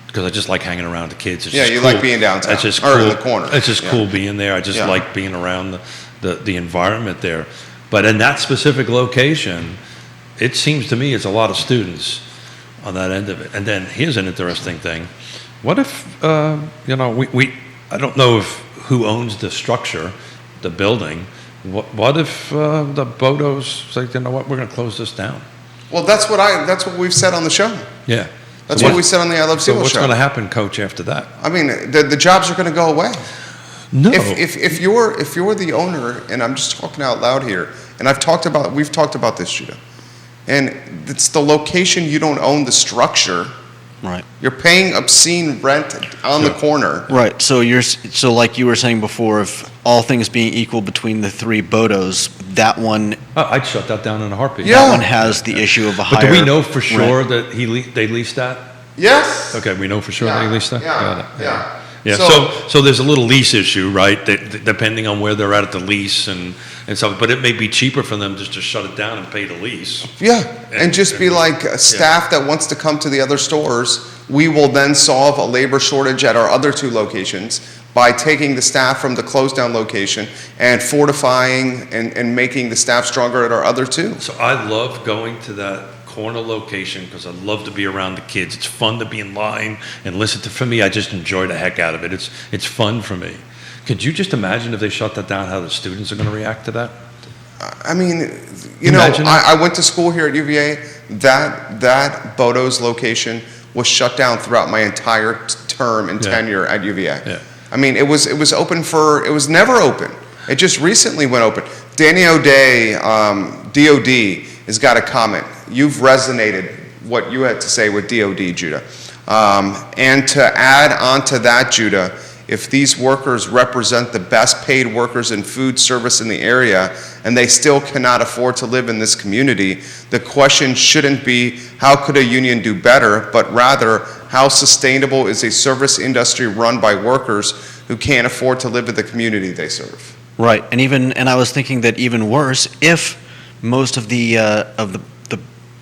S2: because I just like hanging around the kids. It's just
S1: you
S2: cool.
S1: like being downtown.
S2: It's just
S1: or
S2: cool.
S1: in the corner.
S2: It's just cool being there. I just like being around the environment there. But in that specific location, it seems to me it's a lot of students on that end of it. And then here's an interesting thing. What if, I don't know who owns the structure, the building. What if the Bodos say, you know what, we're going to close this down?
S1: Well, that's what we've said on the show.
S2: Yeah.
S1: That's what we said on the I Love
S2: So
S1: CVille
S2: what's
S1: show.
S2: going to happen, Coach, after that?
S1: I mean, the jobs are going to go away.
S2: No.
S1: If you're the owner, and I'm just talking out loud here, and we've talked about this, Judah, and it's the location, you don't own the structure.
S3: Right.
S1: You're paying obscene rent on the corner.
S3: Right. So like you were saying before, if all things being equal between the three Bodos, that one
S2: I'd shut that down in a heartbeat.
S1: Yeah.
S3: that one has the issue of a higher.
S2: But do we know for sure
S3: rent.
S2: that they leased that?
S1: Yes.
S2: Okay, we know for sure
S1: Yeah,
S2: they leased that?
S1: yeah,
S2: Got it.
S1: yeah.
S2: Yeah, so there's a little lease issue, right? That depending on where they're at the lease and stuff, but it may be cheaper for them just to shut it down and pay the lease.
S1: Yeah, and just be like a staff that wants to come to the other stores. We will then solve a labor shortage at our other two locations by taking the staff from the closed down location and fortifying and making the staff stronger at our other two.
S2: So I love going to that corner location because I love to be around the kids. It's fun to be in line and listen to. For me, I just enjoy the heck out of it. It's fun for me. Could you just imagine if they shut that down, how the students are going to react to that?
S1: I mean,
S2: Imagine
S1: I went to school here at UVA. That Bodo's location was shut down throughout my entire term and tenure at UVA.
S2: Yeah.
S1: I mean, it was open it was never open. It just recently went open. Danny O'Day, DOD, has got a comment. You've resonated what you had to say with DOD, Judah. And to add on to that, Judah, if these workers represent the best paid workers in food service in the area and they still cannot afford to live in this community, the question shouldn't be how could a union do better, but rather how sustainable is a service industry run by workers who can't afford to live in the community they serve.
S3: Right, and I was thinking that even worse, if most of the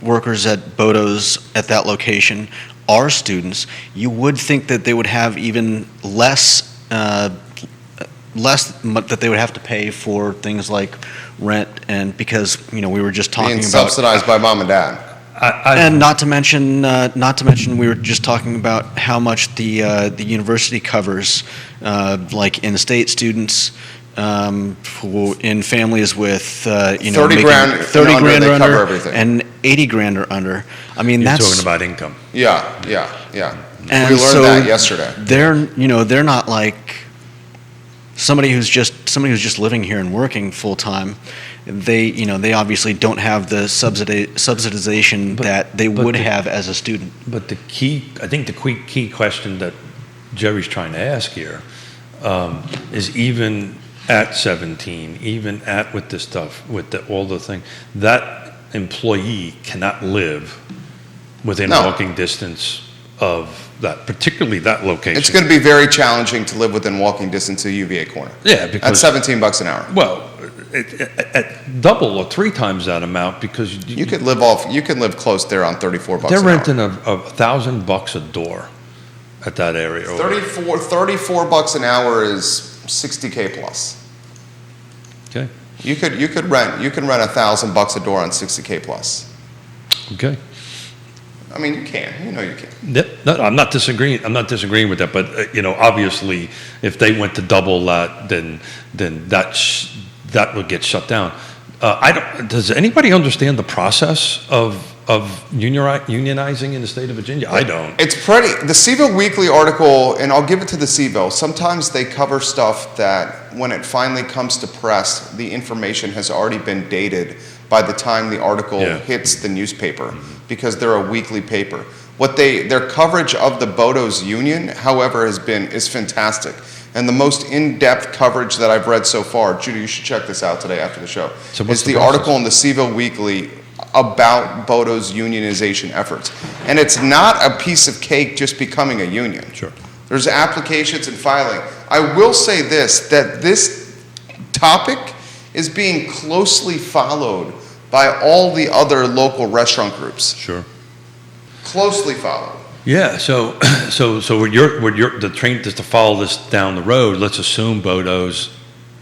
S3: workers at Bodo's at that location are students, you would think that they would have even less that they would have to pay for things like rent, and because we were just talking
S1: Being
S3: about
S1: subsidized by mom and dad.
S3: and not to mention we were just talking about how much the university covers like in-state students. In families with
S1: 30 grand and
S3: 30
S1: under,
S3: grand
S1: they
S3: or
S1: cover
S3: under,
S1: everything.
S3: and 80 grand or under. I mean,
S2: You're
S3: that's
S2: talking about income.
S1: Yeah.
S3: And
S1: We learned
S3: so
S1: that yesterday.
S3: They're not like somebody who's just living here and working full time. They obviously don't have the subsidization that they would have as a student.
S2: But I think the key question that Jerry's trying to ask here is even at 17, even with this stuff, all the thing, that employee cannot live within walking distance of that, particularly that location.
S1: It's going to be very challenging to live within walking distance of UVA corner.
S2: Yeah, because
S1: at $17 an hour.
S2: Well, at double or three times that amount, because
S1: You could live close there on $34
S2: they're
S1: an hour.
S2: renting $1,000 a door at that area.
S1: $34 an hour is $60K plus.
S2: Okay.
S1: You can rent $1,000 a door on $60K plus.
S2: Okay.
S1: I mean, you can. You know you can.
S2: No, I'm not disagreeing. I'm not disagreeing with that. But obviously, if they went to double that, then that would get shut down. Does anybody understand the process of unionizing in the state of Virginia? I don't.
S1: It's the CVille Weekly article, and I'll give it to the CVille. Sometimes they cover stuff that when it finally comes to press, the information has already been dated by the time the article hits the newspaper, because they're a weekly paper. Their coverage of the Bodo's union, however, is fantastic. And the most in-depth coverage that I've read so far, Judah, you should check this out today after the show, is the article in the CVille Weekly about Bodo's unionization efforts. And it's not a piece of cake just becoming a union.
S2: Sure.
S1: There's applications and filing. I will say this, that this topic is being closely followed by all the other local restaurant groups.
S2: Sure.
S1: Closely followed.
S2: Yeah, so the train just to follow this down the road, let's assume Bodo's,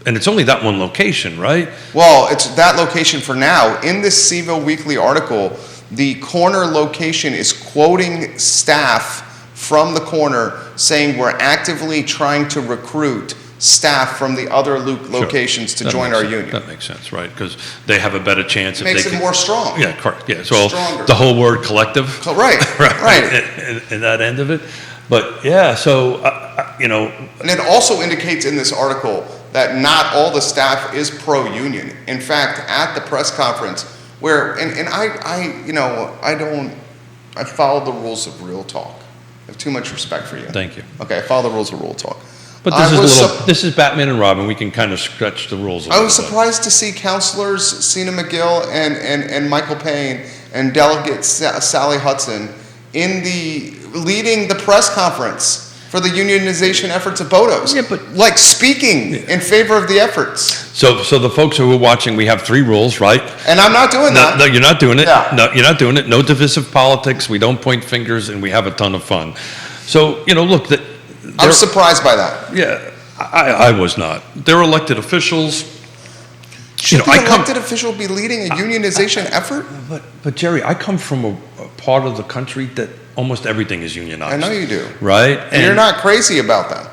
S2: and it's only that one location, right?
S1: Well, it's that location for now. In this CVille Weekly article, the corner location is quoting staff from the corner saying we're actively trying to recruit staff from the other locations to join our union.
S2: That makes sense, right? Because they have a better chance.
S1: Makes it more strong.
S2: Yeah, correct. Yeah, so
S1: Stronger.
S2: The whole word collective.
S1: Right.
S2: And that end of it. But yeah, so,
S1: And it also indicates in this article that not all the staff is pro-union. In fact, at the press conference, I follow the rules of Real Talk. I have too much respect for you.
S2: Thank you.
S1: Okay, I follow the rules of Real Talk.
S2: But this is Batman and Robin. We can kind of stretch the rules a little bit.
S1: I was surprised to see councilors Sina McGill and Michael Payne and Delegate Sally Hudson leading the press conference for the unionization efforts of Bodo's.
S2: Yeah, but
S1: speaking in favor of the efforts.
S2: So the folks who are watching, we have 3 rules, right?
S1: And I'm not doing that.
S2: No, you're not doing it.
S1: Yeah.
S2: No, you're not doing it. No divisive politics. We don't point fingers, and we have a ton of fun. So look,
S1: I'm surprised by that.
S2: Yeah, I was not. They're elected officials.
S1: Should the elected official be leading a unionization effort?
S2: But Jerry, I come from a part of the country that almost everything is unionized.
S1: I know you do.
S2: Right?
S1: And you're not crazy about that.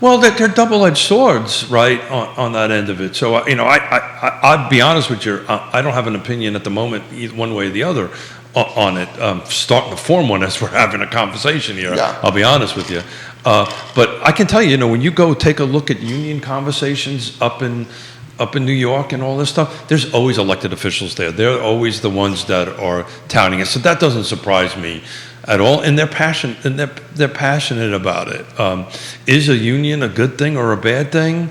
S2: Well, they're double-edged swords, right, on that end of it. So, I'll be honest with you, I don't have an opinion at the moment, either one way or the other, on it. Starting to form one as we're having a conversation here.
S1: Yeah.
S2: I'll be honest with you. But I can tell you, when you go take a look at union conversations up in New York and all this stuff, there's always elected officials there. They're always the ones that are touting it. So that doesn't surprise me at all. And they're passionate. And they're passionate about it. Is a union a good thing or a bad thing?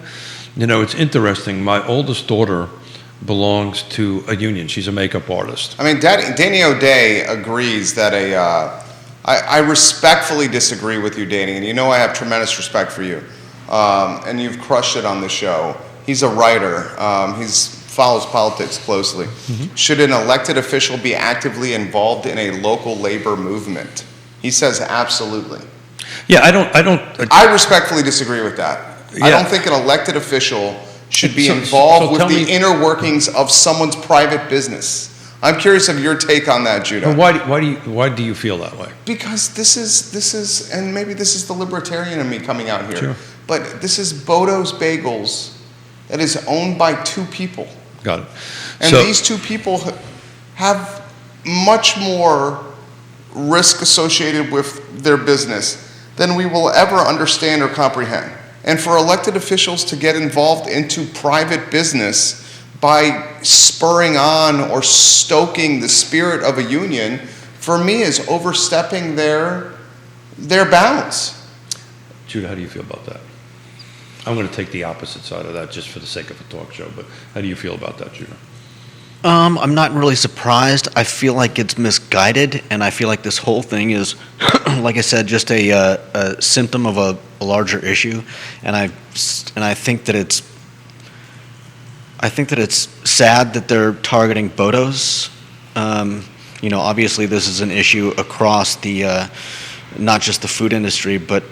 S2: It's interesting. My oldest daughter belongs to a union. She's a makeup artist.
S1: I mean, Danny O'Day agrees that I respectfully disagree with you, Danny, and I have tremendous respect for you. And you've crushed it on the show. He's a writer. He follows politics closely. Mm-hmm. Should an elected official be actively involved in a local labor movement? He says absolutely.
S2: Yeah,
S1: I respectfully disagree with that. Yeah. I don't think an elected official should be involved with the inner workings of someone's private business. I'm curious of your take on that, Judah.
S2: Why do you feel that way?
S1: Because this is, and maybe this is the libertarian in me coming out here.
S2: Sure.
S1: But this is Bodo's Bagels that is owned by 2 people.
S2: Got it.
S1: And these 2 people have much more risk associated with their business than we will ever understand or comprehend. And for elected officials to get involved into private business by spurring on or stoking the spirit of a union, for me, is overstepping their bounds.
S2: Judah, how do you feel about that? I'm going to take the opposite side of that just for the sake of a talk show, but how do you feel about that, Judah?
S3: I'm not really surprised. I feel like it's misguided, and I feel like this whole thing is, like I said, just a symptom of a larger issue. And I think that it's sad that they're targeting Bodos. Obviously this is an issue across the not just the food industry, but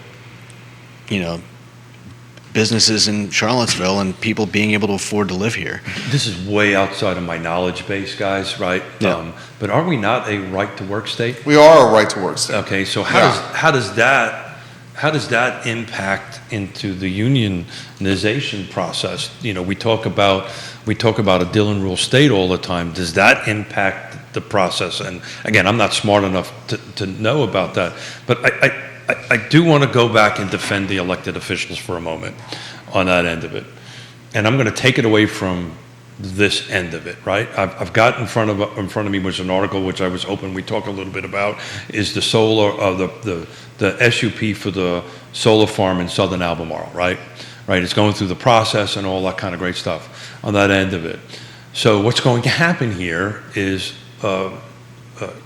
S3: businesses in Charlottesville and people being able to afford to live here.
S2: This is way outside of my knowledge base, guys, right?
S3: Yeah.
S2: But are we not a right-to-work state?
S1: We are a right-to-work state.
S2: Okay, so how does that impact into the unionization process? You know, we talk about a Dillon rule state all the time. Does that impact the process? And again, I'm not smart enough to know about that, but I do want to go back and defend the elected officials for a moment on that end of it. And I'm going to take it away from this end of it, right? I've got in front of me was an article which I was hoping we talk a little bit about, is the solar the SUP for the solar farm in southern Albemarle, right? Right, it's going through the process and all that kind of great stuff on that end of it. So what's going to happen here is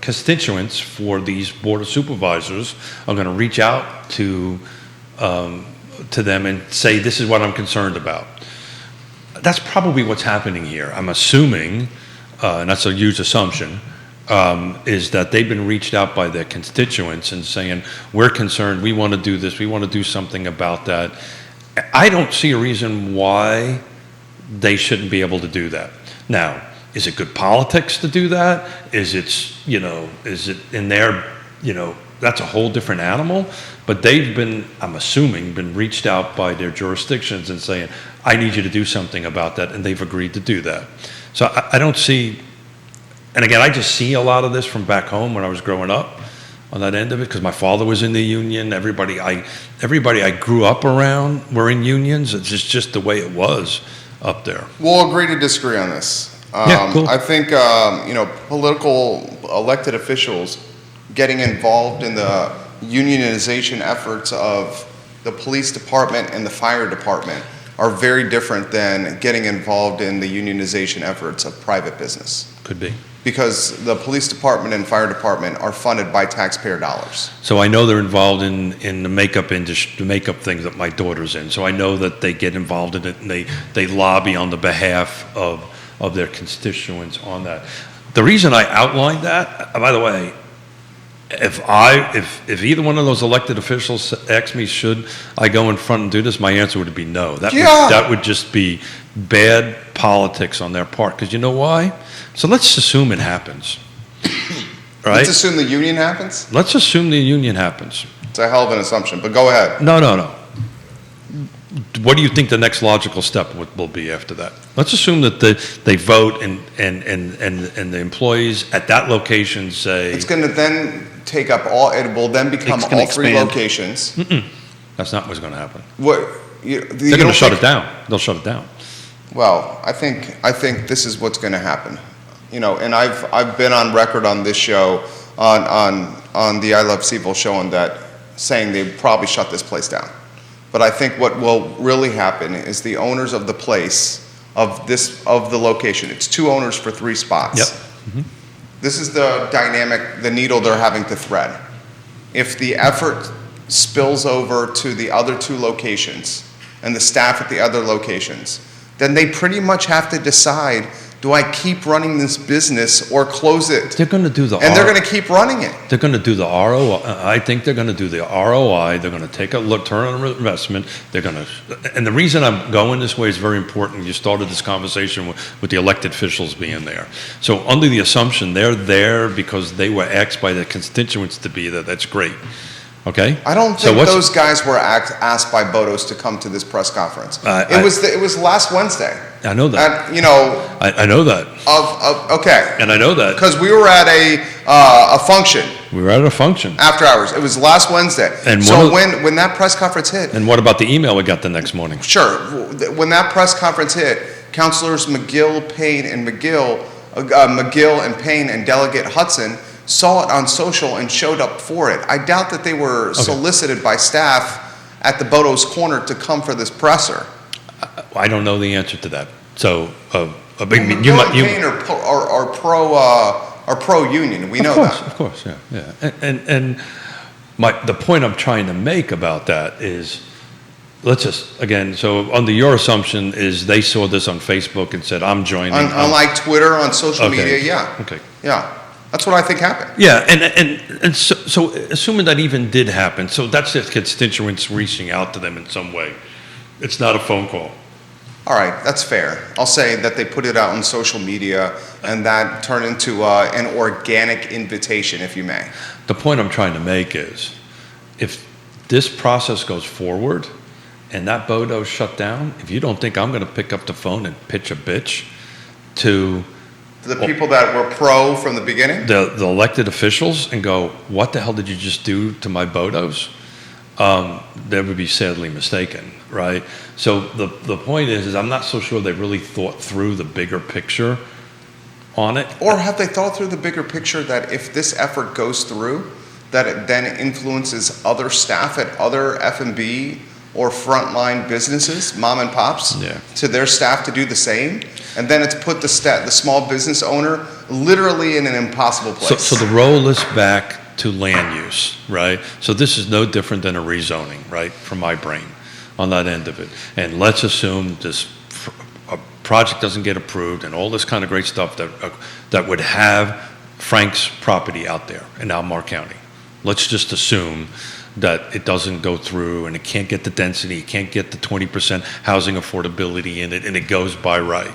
S2: constituents for these board of supervisors are going to reach out to them and say, this is what I'm concerned about. That's probably what's happening here. I'm assuming, and that's a huge assumption, is that they've been reached out by their constituents and saying, we're concerned, we want to do this, we want to do something about that. I don't see a reason why they shouldn't be able to do that. Now, is it good politics to do that? Is it in their, that's a whole different animal. But they've been, I'm assuming, been reached out by their jurisdictions and saying, I need you to do something about that, and they've agreed to do that. So I don't see, and again, I just see a lot of this from back home when I was growing up on that end of it, because my father was in the union. Everybody I grew up around were in unions. It's just the way it was up there.
S1: We'll agree to disagree on this.
S2: Yeah, cool.
S1: I think, political elected officials getting involved in the unionization efforts of the police department and the fire department are very different than getting involved in the unionization efforts of private business.
S2: Could be.
S1: Because the police department and fire department are funded by taxpayer dollars.
S2: So I know they're involved in the makeup industry, the makeup things that my daughter's in. So I know that they get involved in it and they lobby on the behalf of their constituents on that. The reason I outlined that, by the way, if either one of those elected officials asked me, should I go in front and do this, my answer would be no. That would just be bad politics on their part. Because you know why? So let's assume it happens. Right?
S1: Let's assume the union happens?
S2: Let's assume the union happens.
S1: It's a hell of an assumption, but go ahead.
S2: No. What do you think the next logical step will be after that? Let's assume that they vote and the employees at that location say...
S1: It's going to then take up it will then become all three locations.
S2: That's not what's going to happen.
S1: They're
S2: going to shut it down. They'll shut it down.
S1: Well, I think this is what's going to happen. And I've been on record on this show, on the I Love CVille show, on that, saying they probably shut this place down. But I think what will really happen is the owners of the place, of the location, it's 2 owners for 3 spots.
S2: Yep. Mm-hmm.
S1: This is the dynamic, the needle they're having to thread. If the effort spills over to the other 2 locations and the staff at the other locations, then they pretty much have to decide, do I keep running this business or close it?
S2: They're going to do the
S1: And they're going to keep running it.
S2: They're going to do the ROI. I think they're going to do the ROI. They're going to take a return on investment. They're going to, and the reason I'm going this way is very important. You started this conversation with the elected officials being there. So under the assumption they're there because they were asked by their constituents to be there, that's great. Okay?
S1: I don't think those guys were asked by Bodos to come to this press conference. It was last Wednesday.
S2: I know that. I know that.
S1: Okay.
S2: And I know that.
S1: Because we were at a function.
S2: We were at a function.
S1: After hours. It was last Wednesday.
S2: And
S1: so when that press conference hit.
S2: And what about the email we got the next morning?
S1: Sure. When that press conference hit, Councilors McGill and Payne and Delegate Hudson saw it on social and showed up for it. I doubt that they were solicited by staff at the Bodos Corner to come for this presser.
S2: I don't know the answer to that. So,
S1: Payne are pro-union. We know that.
S2: Of course, yeah. And the point I'm trying to make about that is, let's just, again, so under your assumption is they saw this on Facebook and said, I'm joining.
S1: On like Twitter, on social media, yeah.
S2: Okay.
S1: Yeah. That's what I think happened.
S2: Yeah, and so assuming that even did happen, so that's the constituents reaching out to them in some way. It's not a phone call.
S1: All right, that's fair. I'll say that they put it out on social media, and that turned into an organic invitation, if you may.
S2: The point I'm trying to make is, if this process goes forward and that Bodo's shut down, if you don't think I'm going to pick up the phone and pitch a bitch to
S1: The people that were pro from the beginning?
S2: the elected officials and go, what the hell did you just do to my Bodos? They would be sadly mistaken, right? So the point is I'm not so sure they really thought through the bigger picture on it.
S1: Or have they thought through the bigger picture that if this effort goes through, that it then influences other staff at other F&B or frontline businesses, mom and pops, to their staff to do the same? And then it's put the small business owner literally in an impossible place.
S2: So the roll is back to land use, right? So this is no different than a rezoning, right, from my brain on that end of it. And let's assume a project doesn't get approved and all this kind of great stuff that would have Frank's property out there in Albemarle County. Let's just assume that it doesn't go through and it can't get the density, it can't get the 20% housing affordability in it, and it goes by right.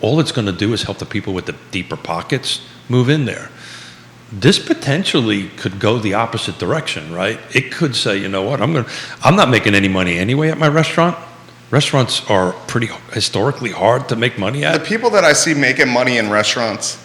S2: All it's going to do is help the people with the deeper pockets move in there. This potentially could go the opposite direction, right? It could say, you know what, I'm not making any money anyway at my restaurant. Restaurants are pretty historically hard to make money at.
S1: The people that I see making money in restaurants,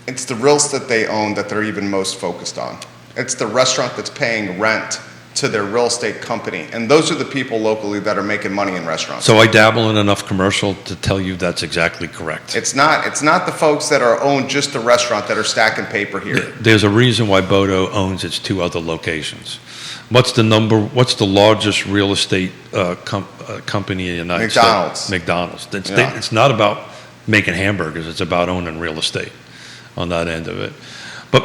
S1: it's the real estate they own that they're even most focused on. It's the restaurant that's paying rent to their real estate company. And those are the people locally that are making money in restaurants.
S2: So I dabble in enough commercial to tell you that's exactly correct.
S1: It's not the folks that own just the restaurant that are stacking paper here.
S2: There's a reason why Bodo owns its two other locations. What's the largest real estate company in the United States? McDonald's. It's not about making hamburgers, it's about owning real estate on that end of it. But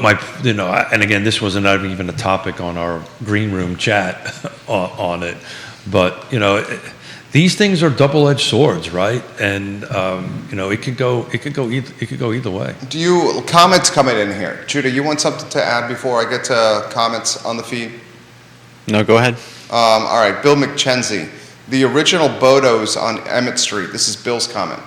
S2: and again, this wasn't even a topic on our green room chat on it. But these things are double-edged swords, right? And it could go either way.
S1: Comments coming in here? Judah, you want something to add before I get to comments on the feed?
S3: No, go ahead.
S1: All right, Bill McKenzie. The original Bodo's on Emmett Street. This is Bill's comment.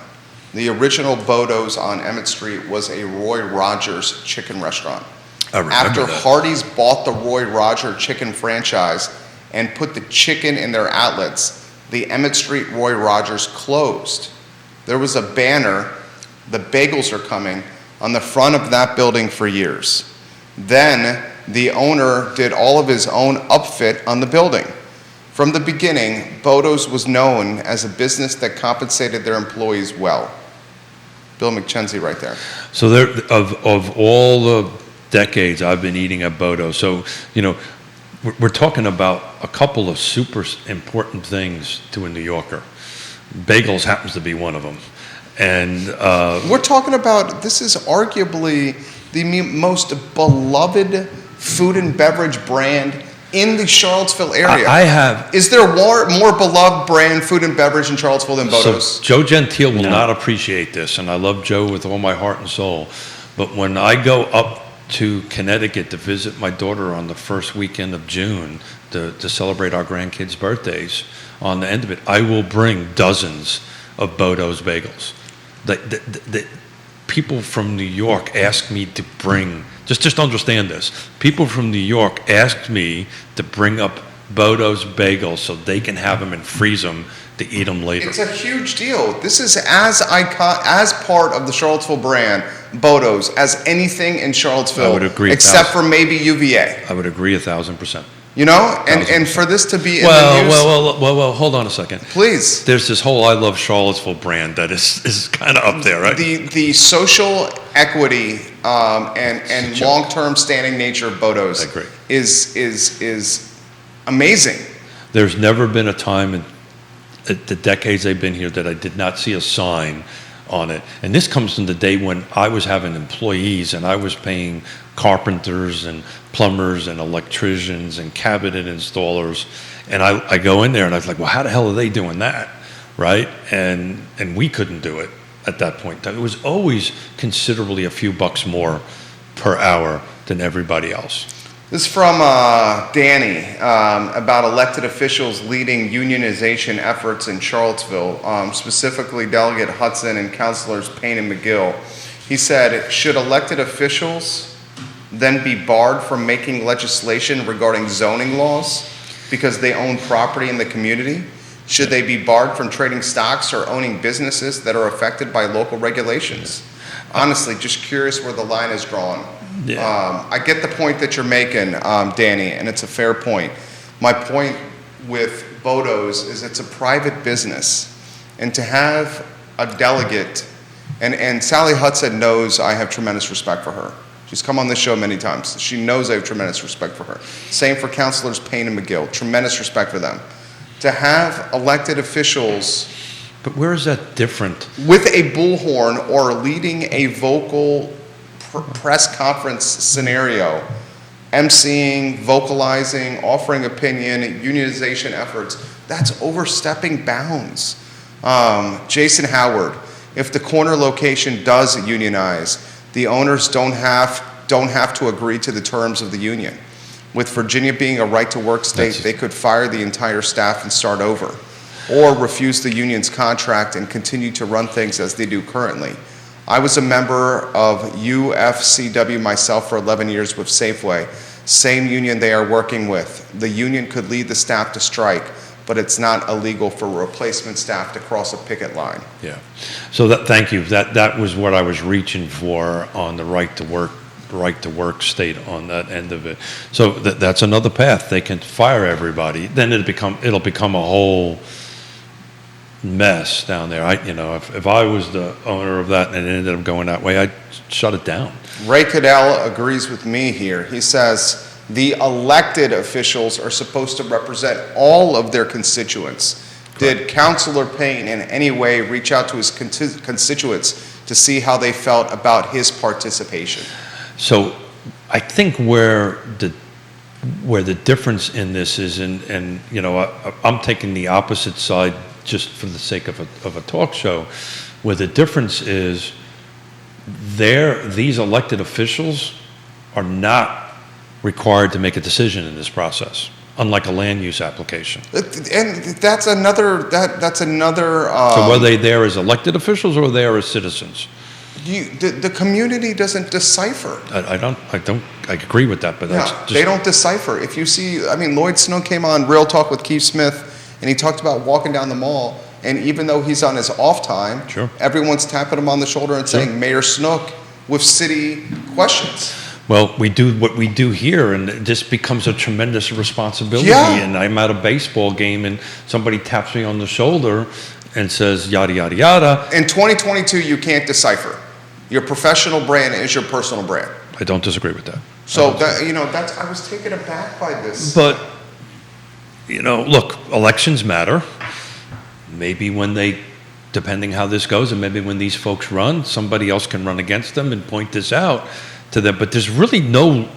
S1: The original Bodo's on Emmett Street was a Roy Rogers chicken restaurant. After Hardee's bought the Roy Rogers chicken franchise and put the chicken in their outlets, the Emmett Street Roy Rogers closed. There was a banner, "The Bagels are coming," on the front of that building for years. Then the owner did all of his own upfit on the building. From the beginning, Bodo's was known as a business that compensated their employees well. Bill McKenzie right there.
S2: So of all the decades I've been eating at Bodo, so we're talking about a couple of super important things to a New Yorker. Bagels happens to be one of them, and
S1: we're talking about, this is arguably the most beloved food and beverage brand in the Charlottesville area. Is there more beloved brand food and beverage in Charlottesville than Bodo's?
S2: So Joe Gentile will not appreciate this, and I love Joe with all my heart and soul. But when I go up to Connecticut to visit my daughter on the first weekend of June to celebrate our grandkids' birthdays, on the end of it, I will bring dozens of Bodo's bagels. The people from New York ask me to bring. Just understand this. People from New York asked me to bring up Bodo's bagels so they can have them and freeze them to eat them later.
S1: It's a huge deal. This is as part of the Charlottesville brand, Bodo's, as anything in Charlottesville.
S2: I would agree.
S1: Except for maybe UVA.
S2: I would agree 1,000%.
S1: And for this to be in the news.
S2: Well, hold on a second.
S1: Please.
S2: There's this whole I Love Charlottesville brand that is kind of up there, right?
S1: The social equity and long-term standing nature of Bodo's is amazing.
S2: There's never been a time in the decades they've been here that I did not see a sign on it. And this comes from the day when I was having employees and I was paying carpenters and plumbers and electricians and cabinet installers. And I go in there and I was like, well, how the hell are they doing that? Right? And we couldn't do it at that point. It was always considerably a few bucks more per hour than everybody else.
S1: This is from Danny about elected officials leading unionization efforts in Charlottesville, specifically Delegate Hudson and Councilors Payne and McGill. He said, should elected officials then be barred from making legislation regarding zoning laws because they own property in the community? Should they be barred from trading stocks or owning businesses that are affected by local regulations? Honestly, just curious where the line is drawn.
S2: Yeah.
S1: I get the point that you're making, Danny, and it's a fair point. My point with Bodo's is it's a private business, and to have a delegate, and Sally Hudson knows I have tremendous respect for her. She's come on this show many times. She knows I have tremendous respect for her. Same for Councilors Payne and McGill, tremendous respect for them. To have elected officials...
S2: But where is that different?
S1: With a bullhorn or leading a vocal press conference scenario, emceeing, vocalizing, offering opinion, unionization efforts, that's overstepping bounds. Jason Howard, if the corner location does unionize, the owners don't have to agree to the terms of the union. With Virginia being a right-to-work state, they could fire the entire staff and start over, or refuse the union's contract and continue to run things as they do currently. I was a member of UFCW myself for 11 years with Safeway. Same union they are working with. The union could lead the staff to strike, but it's not illegal for replacement staff to cross a picket line.
S2: Yeah. So thank you. That was what I was reaching for on the right to work state on that end of it. So that's another path. They can fire everybody. Then it'll become a whole mess down there. If I was the owner of that and it ended up going that way, I'd shut it down.
S1: Ray Cadell agrees with me here. He says the elected officials are supposed to represent all of their constituents. Correct. Did Councilor Payne in any way reach out to his constituents to see how they felt about his participation? So
S2: I think where the difference in this is, and I'm taking the opposite side just for the sake of a talk show, where the difference is these elected officials are not required to make a decision in this process, unlike a land use application.
S1: And that's another.
S2: So were they there as elected officials or there as citizens?
S1: The community doesn't decipher.
S2: I agree with that, but
S1: they don't decipher. If you see, Lloyd Snow came on Real Talk with Keith Smith, and he talked about walking down the mall, and even though he's on his off time,
S2: sure,
S1: everyone's tapping him on the shoulder and saying, Mayor Snook, with city questions.
S2: Well, we do what we do here, and this becomes a tremendous responsibility.
S1: Yeah.
S2: And I'm at a baseball game, and somebody taps me on the shoulder and says, yada, yada, yada.
S1: In 2022, you can't decipher. Your professional brand is your personal brand.
S2: I don't disagree with that.
S1: So, I was taken aback by this.
S2: But, look, elections matter. Maybe depending how this goes, and maybe when these folks run, somebody else can run against them and point this out to them. But there's really no,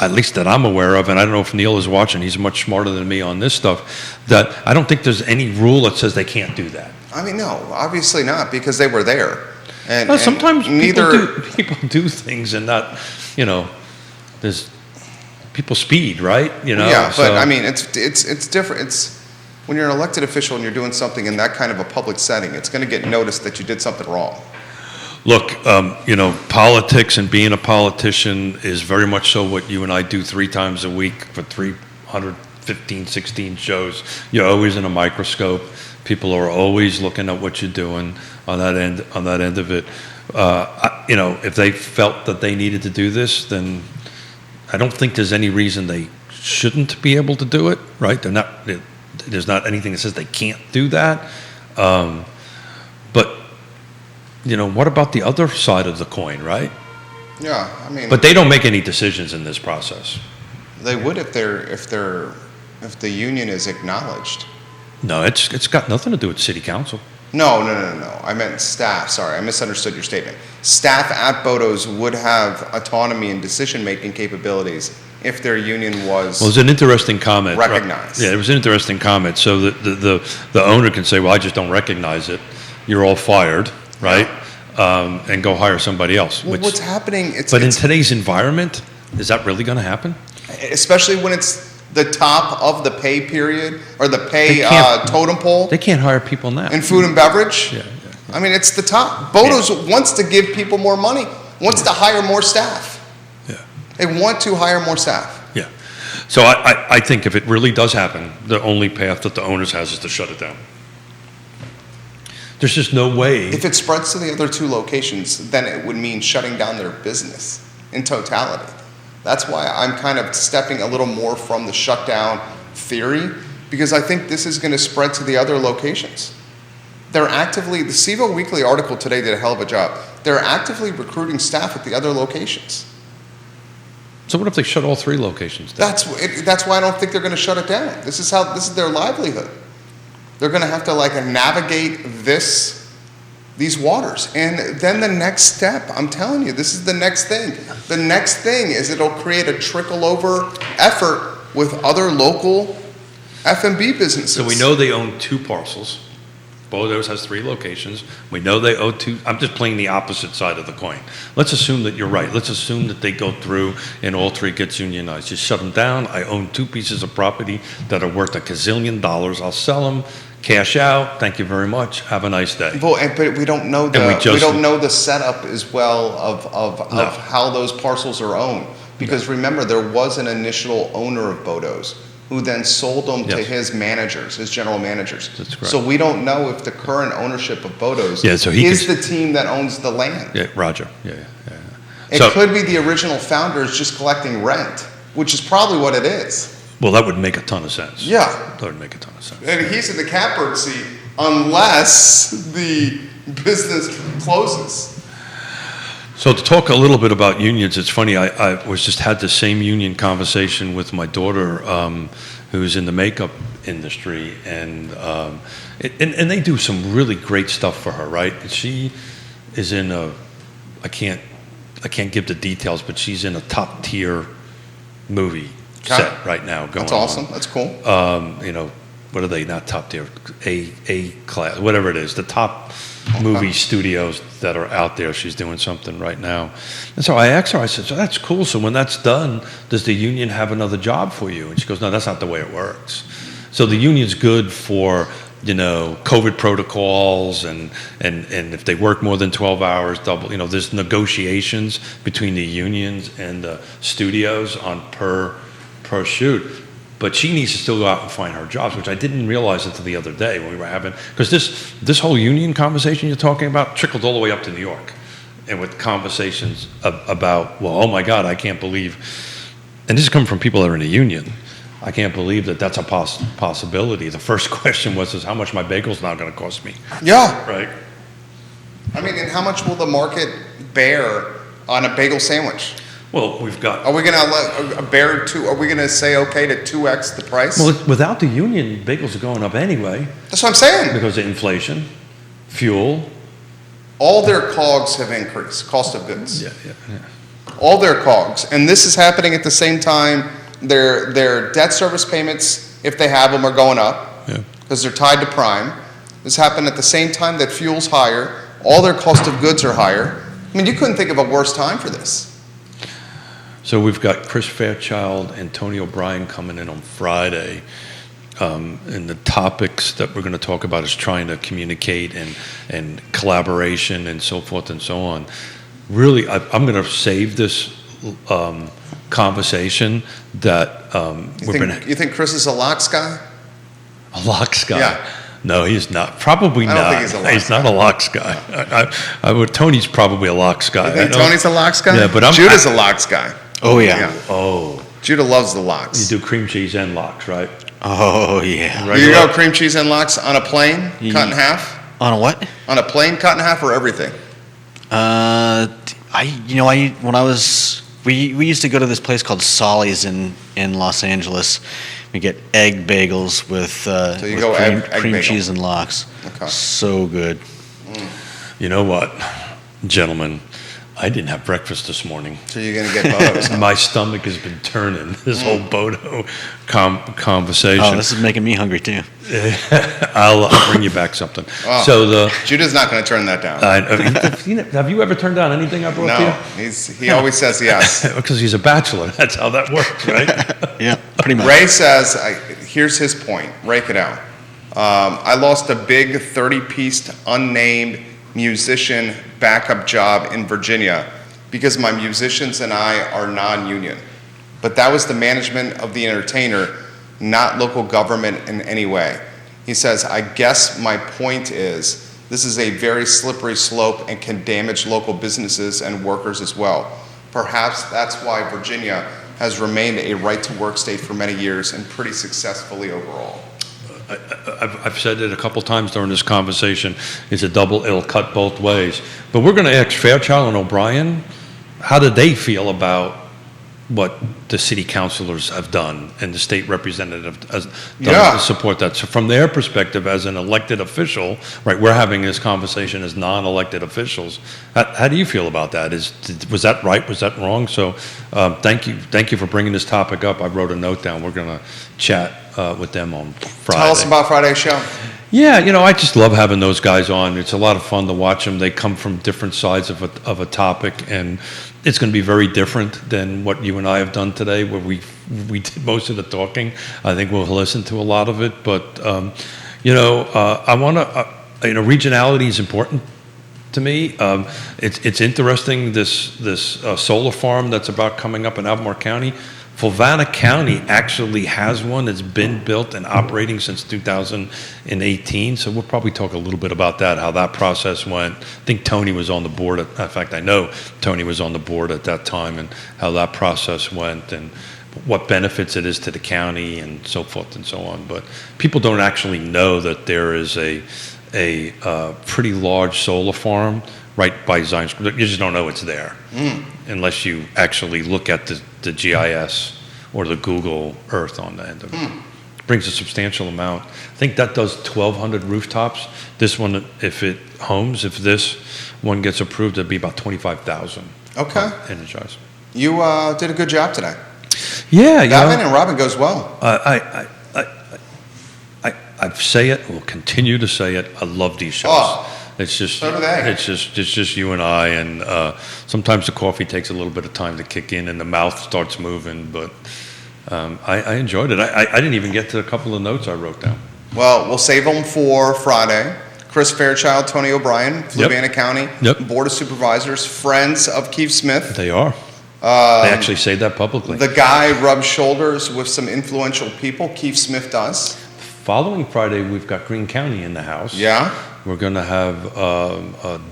S2: at least that I'm aware of, and I don't know if Neil is watching, he's much smarter than me on this stuff, that I don't think there's any rule that says they can't do that.
S1: No, obviously not, because they were there. And
S2: sometimes
S1: and
S2: people do things and not, there's people speed, right?
S1: Yeah, but it's different. It's when you're an elected official and you're doing something in that kind of a public setting, it's going to get noticed that you did something wrong.
S2: Look, politics and being a politician is very much so what you and I do 3 times a week for 315, 16 shows. You're always in a microscope. People are always looking at what you're doing on that end of it. If they felt that they needed to do this, then I don't think there's any reason they shouldn't be able to do it, right? There's not anything that says they can't do that. But what about the other side of the coin, right?
S1: Yeah,
S2: But they don't make any decisions in this process.
S1: They would if the union is acknowledged.
S2: No, it's got nothing to do with city council.
S1: No. I meant staff. Sorry, I misunderstood your statement. Staff at Bodo's would have autonomy and decision-making capabilities if their union was.
S2: Well, it was an interesting comment.
S1: Recognized.
S2: Right? Yeah, it was an interesting comment. So the owner can say, "Well, I just don't recognize it. You're all fired, right? Yeah. And go hire somebody else."
S1: Well, what's happening?
S2: In today's environment, is that really going to happen?
S1: especially when it's the top of the pay period or the pay
S2: They can't-
S1: totem pole
S2: They can't hire people now.
S1: in food and beverage.
S2: Yeah.
S1: I mean, it's the top. Bodo's wants to give people more money, wants to hire more staff.
S2: Yeah.
S1: They want to hire more staff.
S2: Yeah. So I think if it really does happen, the only path that the owners has is to shut it down. There's just no way.
S1: If it spreads to the other two locations, then it would mean shutting down their business in totality. That's why I'm kind of stepping a little more from the shutdown theory, because I think this is going to spread to the other locations. They're actively, the CVille Weekly article today did a hell of a job. They're actively recruiting staff at the other locations.
S2: So what if they shut all 3 locations down?
S1: That's why I don't think they're going to shut it down. This is their livelihood. They're going to have to navigate these waters. And then the next step, I'm telling you, this is the next thing. The next thing is it'll create a trickle over effort with other local F&B businesses.
S2: So we know they own 2 parcels. Bodo's has 3 locations. We know they owe 2. I'm just playing the opposite side of the coin. Let's assume that you're right. Let's assume that they go through and all 3 gets unionized. You shut them down. I own 2 pieces of property that are worth $1 gazillion. I'll sell them, cash out. Thank you very much. Have a nice day.
S1: But we don't know we don't know the setup as well of how those parcels are owned. Because remember, there was an initial owner of Bodo's who then sold them to his managers, his general managers.
S2: That's correct.
S1: So we don't know if the current ownership of Bodo's
S2: So
S1: is the team that owns the land.
S2: Yeah, Roger. Yeah.
S1: It could be the original founders just collecting rent, which is probably what it is.
S2: Well, that would make a ton of sense.
S1: Yeah.
S2: That would make a ton of sense.
S1: And he's in the catbird seat unless the business closes.
S2: So to talk a little bit about unions, it's funny, I just had the same union conversation with my daughter, who's in the makeup industry, and they do some really great stuff for her, right? And she is in I can't give the details, but she's in a top tier movie set right now going on.
S1: That's awesome. That's cool.
S2: What are they? Not top tier, A class, whatever it is. The top movie studios that are out there. She's doing something right now. And so I asked her, I said, so that's cool. So when that's done, does the union have another job for you? And she goes, no, that's not the way it works. So the union's good for, COVID protocols and if they work more than 12 hours, double, there's negotiations between the unions and the studios on per shoot. But she needs to still go out and find her jobs, which I didn't realize until the other day when we were having, because this whole union conversation you're talking about trickled all the way up to New York, and with conversations about, well, oh my God, I can't believe, and this is coming from people that are in the union, I can't believe that that's a possibility. The first question was, how much my bagel's now going to cost me?
S1: Yeah.
S2: Right?
S1: I mean, and how much will the market bear on a bagel sandwich?
S2: Well, we've got.
S1: Are we going to Are we going to say okay to 2x the price?
S2: Well, without the union, bagels are going up anyway.
S1: That's what I'm saying.
S2: Because of inflation, fuel.
S1: All their COGS have increased, cost of goods.
S2: Yeah.
S1: All their COGS, and this is happening at the same time. Their debt service payments, if they have them, are going up because they're tied to prime. This happened at the same time that fuel's higher. All their cost of goods are higher. I mean, you couldn't think of a worse time for this.
S2: So we've got Chris Fairchild and Tony O'Brien coming in on Friday, and the topics that we're going to talk about is trying to communicate and collaboration and so forth and so on. Really, I'm going to save this conversation that
S1: You think Chris is a locks guy?
S2: A locks guy?
S1: Yeah.
S2: No, he's not. Probably not.
S1: I don't think he's a locks
S2: He's not a locks guy. Tony's probably a locks guy.
S1: You think Tony's a locks guy?
S2: Yeah, but
S1: Judah's a locks guy.
S3: Oh, yeah.
S2: Oh.
S1: Judah loves the locks.
S2: You do cream cheese and locks, right?
S3: Oh, yeah.
S1: Do you go cream cheese and lox on a plane, cut in half?
S3: On a what?
S1: On a plane, cut in half, or everything?
S3: We used to go to this place called Solly's in Los Angeles. We get egg bagels with cream
S1: bagel.
S3: cheese and lox.
S1: Okay.
S3: So good.
S2: You know what, gentlemen? I didn't have breakfast this morning.
S1: So you're going to get Bodo's.
S2: My stomach has been turning, this whole Bodo conversation.
S3: Oh, this is making me hungry too.
S2: I'll bring you back something.
S1: Oh,
S2: So
S1: Judah's not going to turn that down.
S2: have you ever turned down anything I brought to you?
S1: No, he always says yes.
S2: Because he's a bachelor. That's how that works, right?
S3: Yeah, pretty much.
S1: Ray says, here's his point. Rake it out. I lost a big 30-piece unnamed musician backup job in Virginia because my musicians and I are non-union. But that was the management of the entertainer, not local government in any way. He says, I guess my point is this is a very slippery slope and can damage local businesses and workers as well. Perhaps that's why Virginia has remained a right-to-work state for many years and pretty successfully overall.
S2: I've said it a couple times during this conversation. It's a double ill cut both ways. But we're going to ask Fairchild and O'Brien, how do they feel about what the city councilors have done and the state representative has done to support that? So from their perspective as an elected official, right, we're having this conversation as non-elected officials. How do you feel about that? Was that right? Was that wrong? So thank you for bringing this topic up. I wrote a note down. We're going to chat with them on Friday.
S1: Tell us about Friday's show.
S2: Yeah, I just love having those guys on. It's a lot of fun to watch them. They come from different sides of a topic, and it's going to be very different than what you and I have done today, where we did most of the talking. I think we'll listen to a lot of it, but I want to. Regionality is important to me. It's interesting this solar farm that's about coming up in Albemarle County. Fulvana County actually has one that's been built and operating since 2018, so we'll probably talk a little bit about that, how that process went. I think Tony was on the board. In fact, I know Tony was on the board at that time, and how that process went and what benefits it is to the county and so forth and so on. But people don't actually know that there is a pretty large solar farm right by Zion School. You just don't know it's there unless you actually look at the GIS or the Google Earth on the end of it. It brings a substantial amount. I think that does 1,200 rooftops. This one, if this one gets approved, it'd be about 25,000.
S1: Okay.
S2: Energized.
S1: You did a good job today.
S2: Yeah,
S1: Batman and Robin goes well.
S2: I say it, will continue to say it. I love these shows.
S1: Oh.
S2: It's just,
S1: so do they.
S2: It's just you and I, and sometimes the coffee takes a little bit of time to kick in, and the mouth starts moving. But I enjoyed it. I didn't even get to a couple of notes I wrote down.
S1: Well, we'll save them for Friday. Chris Fairchild, Tony O'Brien, Fluvanna County Board of Supervisors, friends of Keith Smith.
S2: They are. They actually say that publicly.
S1: The guy rubs shoulders with some influential people. Keith Smith does.
S2: Following Friday, we've got Greene County in the house.
S1: Yeah.
S2: We're going to have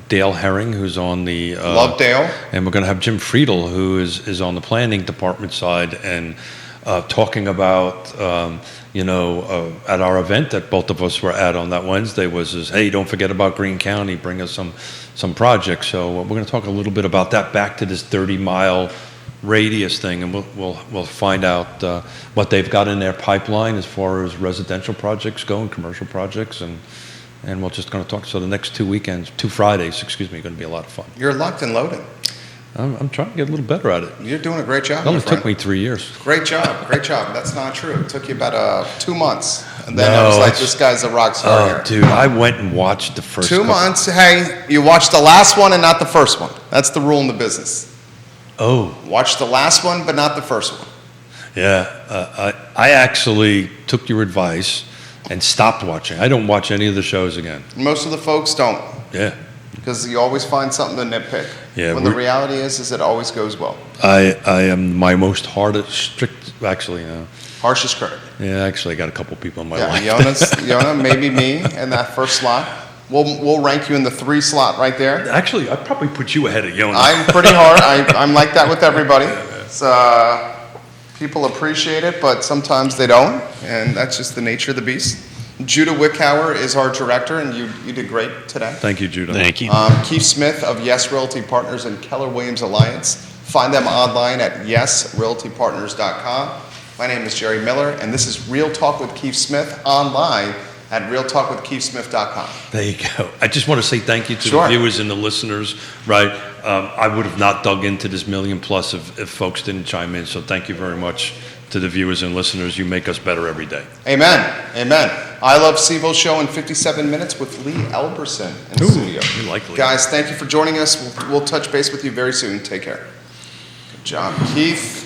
S2: Dale Herring, who's on the...
S1: Love Dale.
S2: And we're going to have Jim Friedel, who is on the planning department side, and talking about, at our event that both of us were at on that Wednesday was, hey, don't forget about Greene County, bring us some projects. So we're going to talk a little bit about that, back to this 30-mile radius thing, and we'll find out what they've got in their pipeline as far as residential projects go and commercial projects, and we're just going to talk. So the next 2 Fridays, are going to be a lot of fun.
S1: You're locked and loaded.
S2: I'm trying to get a little better at it.
S1: You're doing a great job.
S2: It only took me 3 years.
S1: Great job. That's not true. It took you about 2 months. And then I was like, this guy's a rock star here.
S2: Dude, I went and watched the first
S1: 2 months. Hey, you watched the last one and not the first one. That's the rule in the business.
S2: Oh.
S1: Watch the last one, but not the first one.
S2: Yeah. I actually took your advice and stopped watching. I don't watch any of the shows again.
S1: Most of the folks don't.
S2: Yeah.
S1: Because you always find something to nitpick.
S2: Yeah,
S1: when the reality is it always goes well.
S2: I am my most harshest critic. Yeah, actually, I got a couple people in my life.
S1: Yonna, maybe me in that first slot. We'll rank you in the 3 slot right there.
S2: Actually, I'd probably put you ahead of Yonna.
S1: I'm pretty hard. I'm like that with everybody. People appreciate it, but sometimes they don't, and that's just the nature of the beast. Judah Wickhauer is our director, and you did great today.
S2: Thank you, Judah.
S3: Thank you.
S1: Keith Smith of Yes Realty Partners and Keller Williams Alliance. Find them online at yesrealtypartners.com. My name is Jerry Miller, and this is Real Talk with Keith Smith online at realtalkwithkeithsmith.com.
S2: There you go. I just want to say thank you to
S1: Sure.
S2: the viewers and the listeners, right? I would have not dug into this million plus if folks didn't chime in, so thank you very much to the viewers and listeners. You make us better every day.
S1: Amen. Amen. I Love CVille show in 57 minutes with Lee Elberson in studio.
S2: You like Lee.
S1: Guys, thank you for joining us. We'll touch base with you very soon. Take care. Good job, Keith.